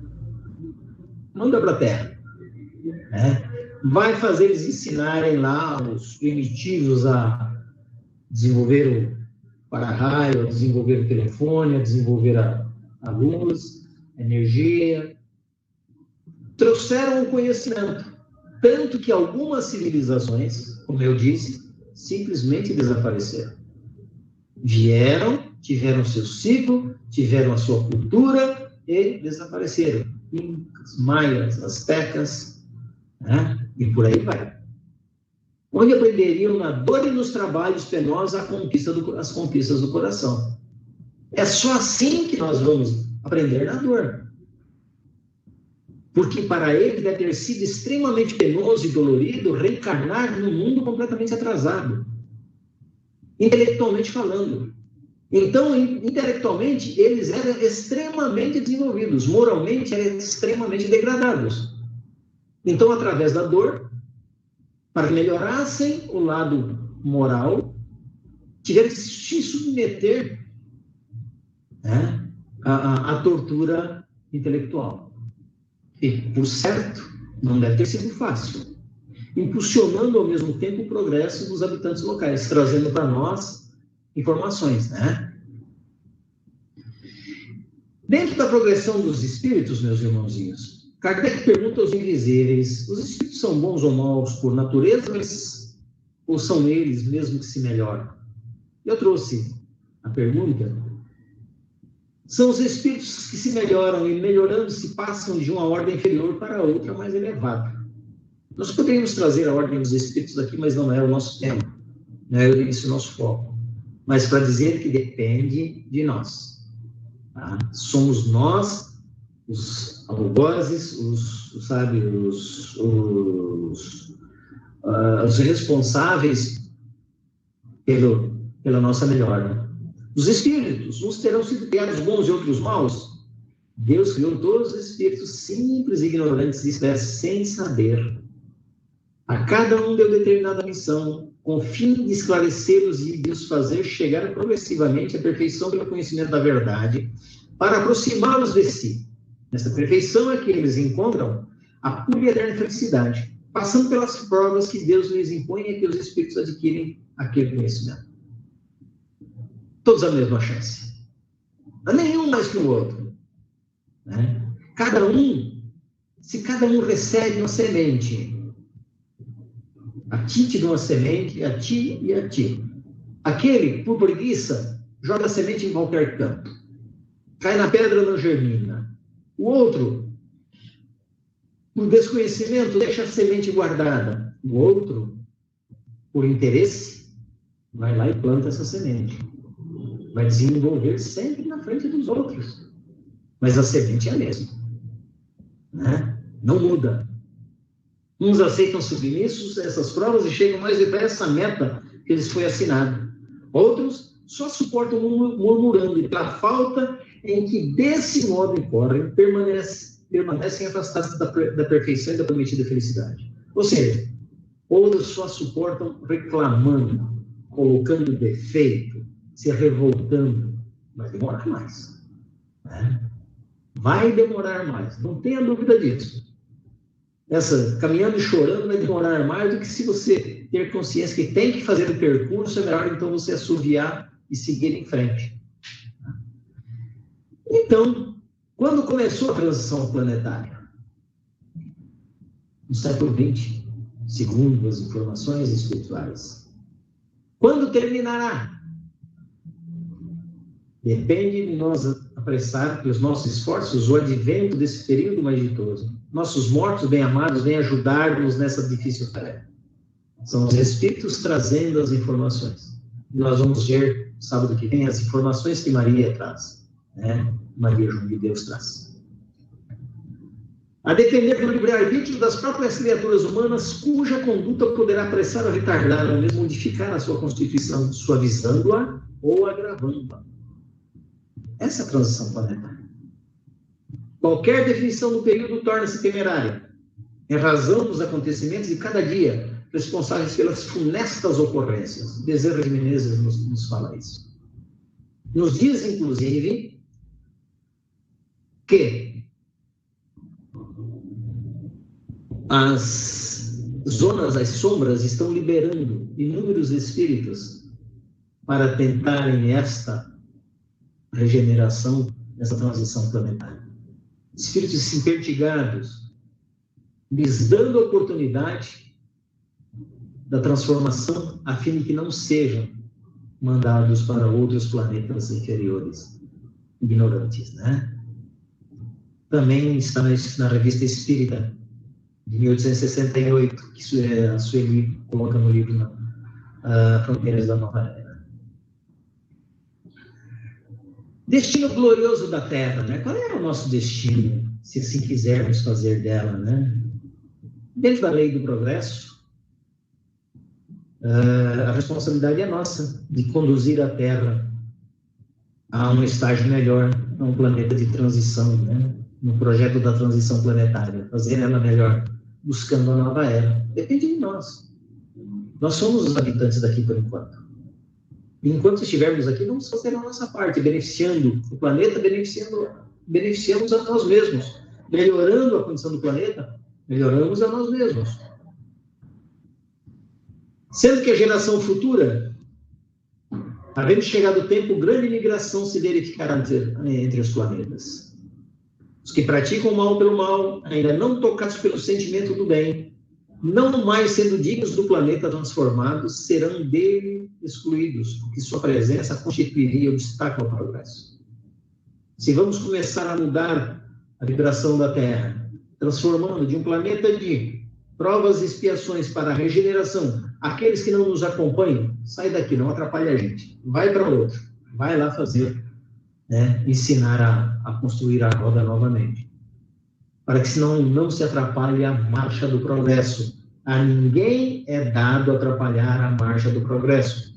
Speaker 2: Manda para a Terra. Vai fazer eles ensinarem lá os primitivos a desenvolver o para-raio, a desenvolver o telefone, a desenvolver a luz, a energia. Trouxeram o conhecimento. Tanto que algumas civilizações, como eu disse, simplesmente desapareceram. Vieram, tiveram seu ciclo, tiveram a sua cultura e desapareceram. Incas, maias, astecas, né? E por aí vai. Onde aprenderiam na dor e nos trabalhos penosos as conquistas do coração. É só assim que nós vamos aprender na dor. Porque para ele deve ter sido extremamente penoso e dolorido reencarnar num mundo completamente atrasado, intelectualmente falando. Então, intelectualmente, eles eram extremamente desenvolvidos, moralmente eram extremamente degradados. Então, através da dor, para que melhorassem o lado moral, tiveram que se submeter, né, à tortura intelectual. E, por certo, não deve ter sido fácil, impulsionando ao mesmo tempo o progresso dos habitantes locais, trazendo para nós informações, né? Dentro da progressão dos espíritos, meus irmãozinhos, Kardec pergunta aos invisíveis: os espíritos são bons ou maus por natureza, ou são eles mesmo que se melhoram? Eu trouxe a pergunta. São os espíritos que se melhoram e, melhorando-se, passam de uma ordem inferior para outra mais elevada. Nós poderíamos trazer a ordem dos espíritos aqui, mas não é o nosso tema, não é esse o nosso foco. Mas para dizer que depende de nós. Tá? Somos nós, os algozes, os responsáveis pela nossa melhora. Os espíritos, uns terão sido criados bons e outros maus. Deus criou todos os espíritos simples e ignorantes, isto é, sem saber. A cada um deu determinada missão, com o fim de esclarecê-los e de os fazer chegar progressivamente à perfeição pelo conhecimento da verdade, para aproximá-los de si. Nessa perfeição é que eles encontram a pura e eterna felicidade, passando pelas provas que Deus lhes impõe e que os espíritos adquirem aquele conhecimento. Todos a mesma chance. Não há nenhum mais que o outro. Né? Se cada um recebe uma semente, a ti te dou uma semente, a ti e a ti. Aquele, por preguiça, joga a semente em qualquer canto. Cai na pedra, não germina. O outro, por desconhecimento, deixa a semente guardada. O outro, por interesse, vai lá e planta essa semente. Vai desenvolver sempre na frente dos outros. Mas a semente é a mesma. Né? Não muda. Uns aceitam submissos essas provas e chegam mais depressa à meta que lhes foi assinada. Outros só suportam murmurando e pela falta em que desse modo incorrem, permanecem afastados da perfeição e da prometida felicidade. Ou seja, outros só suportam reclamando, colocando defeito, se revoltando. Vai demorar mais. Né? Vai demorar mais, não tenha dúvida disso. Essa caminhando e chorando vai demorar mais do que se você ter consciência que tem que fazer o percurso, é melhor então você assoviar e seguir em frente. Então, quando começou a transição planetária? No século XX, segundo as informações espirituais. Quando terminará? Depende de nós apressar pelos nossos esforços o advento desse período mais ditoso. Nossos mortos bem-amados vêm ajudar-nos nessa difícil tarefa. São os espíritos trazendo as informações. Nós vamos ver, sábado que vem, as informações que Maria traz. Né? Maria João de Deus traz. A depender do livre-arbítrio das próprias criaturas humanas, cuja conduta poderá apressar ou retardar, ou mesmo modificar a sua constituição, suavizando-a ou agravando-a. Essa é a transição planetária. Qualquer definição do período torna-se temerária, em razão dos acontecimentos de cada dia, responsáveis pelas funestas ocorrências. Bezerra de Menezes nos fala isso. Nos diz, inclusive, que as zonas, as sombras, estão liberando inúmeros espíritos para tentarem esta regeneração, essa transição planetária. Espíritos impertigados, lhes dando a oportunidade da transformação, a fim de que não sejam mandados para outros planetas inferiores, ignorantes, né? Também está na Revista Espírita, de 1868, que a Sueli coloca no livro Fronteiras da Nova Era. Destino glorioso da Terra, né? Qual é o nosso destino, se assim quisermos fazer dela, né? Dentro da lei do progresso, a responsabilidade é nossa, de conduzir a Terra a um estágio melhor, a um planeta de transição, né? No projeto da transição planetária, fazer ela melhor, buscando a nova era. Depende de nós. Nós somos os habitantes daqui por enquanto. Enquanto estivermos aqui, vamos fazer a nossa parte, beneficiando o planeta, beneficiamos a nós mesmos. Melhorando a condição do planeta, melhoramos a nós mesmos. Sendo que a geração futura, havendo chegado o tempo, grande migração se verificará entre os planetas. Os que praticam o mal pelo mal, ainda não tocados pelo sentimento do bem, não mais sendo dignos do planeta transformados, serão dele excluídos, porque sua presença constituiria obstáculo ao progresso. Se vamos começar a mudar a vibração da Terra, transformando de um planeta de provas e expiações para a regeneração, aqueles que não nos acompanham, sai daqui, não atrapalha a gente, vai para outro, vai lá fazer, né, ensinar a construir a roda novamente, para que senão não se atrapalhe a marcha do progresso. A ninguém é dado atrapalhar a marcha do progresso.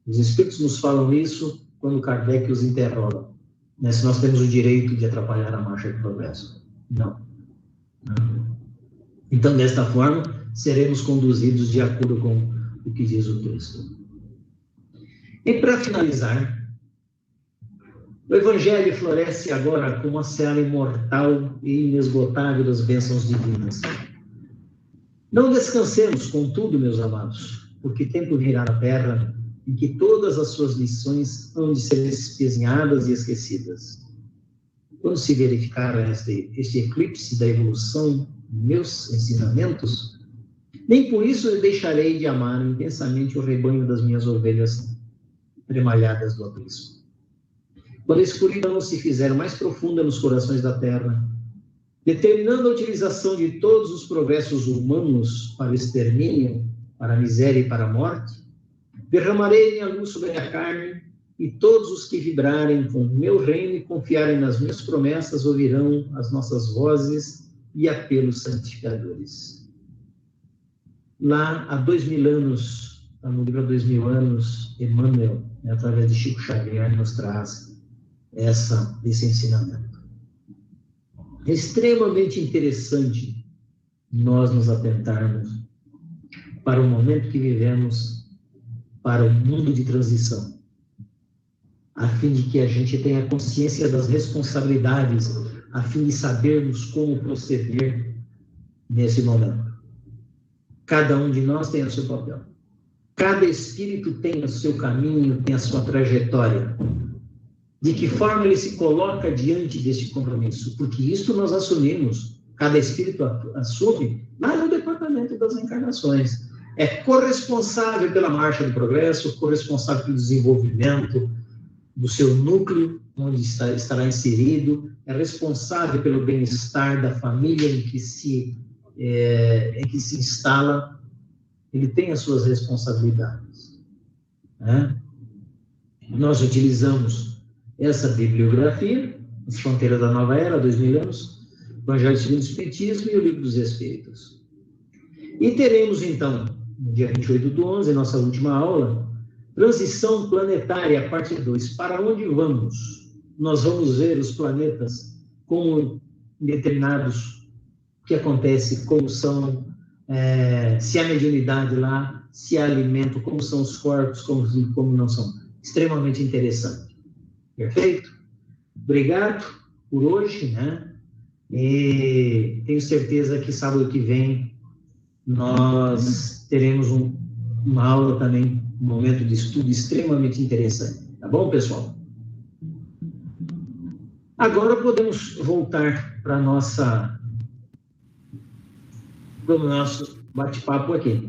Speaker 2: Os espíritos nos falam isso quando Kardec os interroga, né, se nós temos o direito de atrapalhar a marcha do progresso. Não. Então, desta forma, seremos conduzidos de acordo com o que diz o texto. E para finalizar, O Evangelho floresce agora como uma seara imortal e inesgotável das bênçãos divinas. Não descansemos, contudo, meus amados, porque tempo virá na terra em que todas as suas lições hão de ser espezinhadas e esquecidas. Quando se verificar este eclipse da evolução de meus ensinamentos, nem por isso eu deixarei de amar intensamente o rebanho das minhas ovelhas tremalhadas do aprisco. Quando a escuridão se fizer mais profunda nos corações da terra, determinando a utilização de todos os progressos humanos para o extermínio, para a miséria e para a morte, derramarei minha luz sobre a carne, e todos os que vibrarem com o meu reino e confiarem nas minhas promessas ouvirão as nossas vozes e apelos santificadores. Lá, há 2000 anos, no livro Há 2000 anos, Emmanuel, através de Chico Xavier, nos traz esse ensinamento. É extremamente interessante nós nos atentarmos para o momento que vivemos, para o mundo de transição, a fim de que a gente tenha consciência das responsabilidades, a fim de sabermos como proceder nesse momento. Cada um de nós tem o seu papel. Cada espírito tem o seu caminho, tem a sua trajetória. De que forma ele se coloca diante deste compromisso? Porque isso nós assumimos, cada espírito assume, lá no departamento das encarnações. É corresponsável pela marcha do progresso, corresponsável pelo desenvolvimento do seu núcleo, onde estará inserido, é responsável pelo bem-estar da família em que se instala, ele tem as suas responsabilidades. Né? Nós utilizamos essa bibliografia, As Fronteiras da Nova Era, 2000 anos, Evangelho segundo o Espiritismo e o Livro dos Espíritos. E teremos, então, no dia 28/11, nossa última aula, Transição Planetária, parte 2. Para onde vamos? Nós vamos ver os planetas como determinados, o que acontece, como são, se há mediunidade lá, se há alimento, como são os corpos, como não são. Extremamente interessante. Perfeito? Obrigado por hoje, né? E tenho certeza que sábado que vem nós teremos uma aula também, um momento de estudo extremamente interessante. Tá bom, pessoal? Agora podemos voltar para o nosso bate-papo aqui.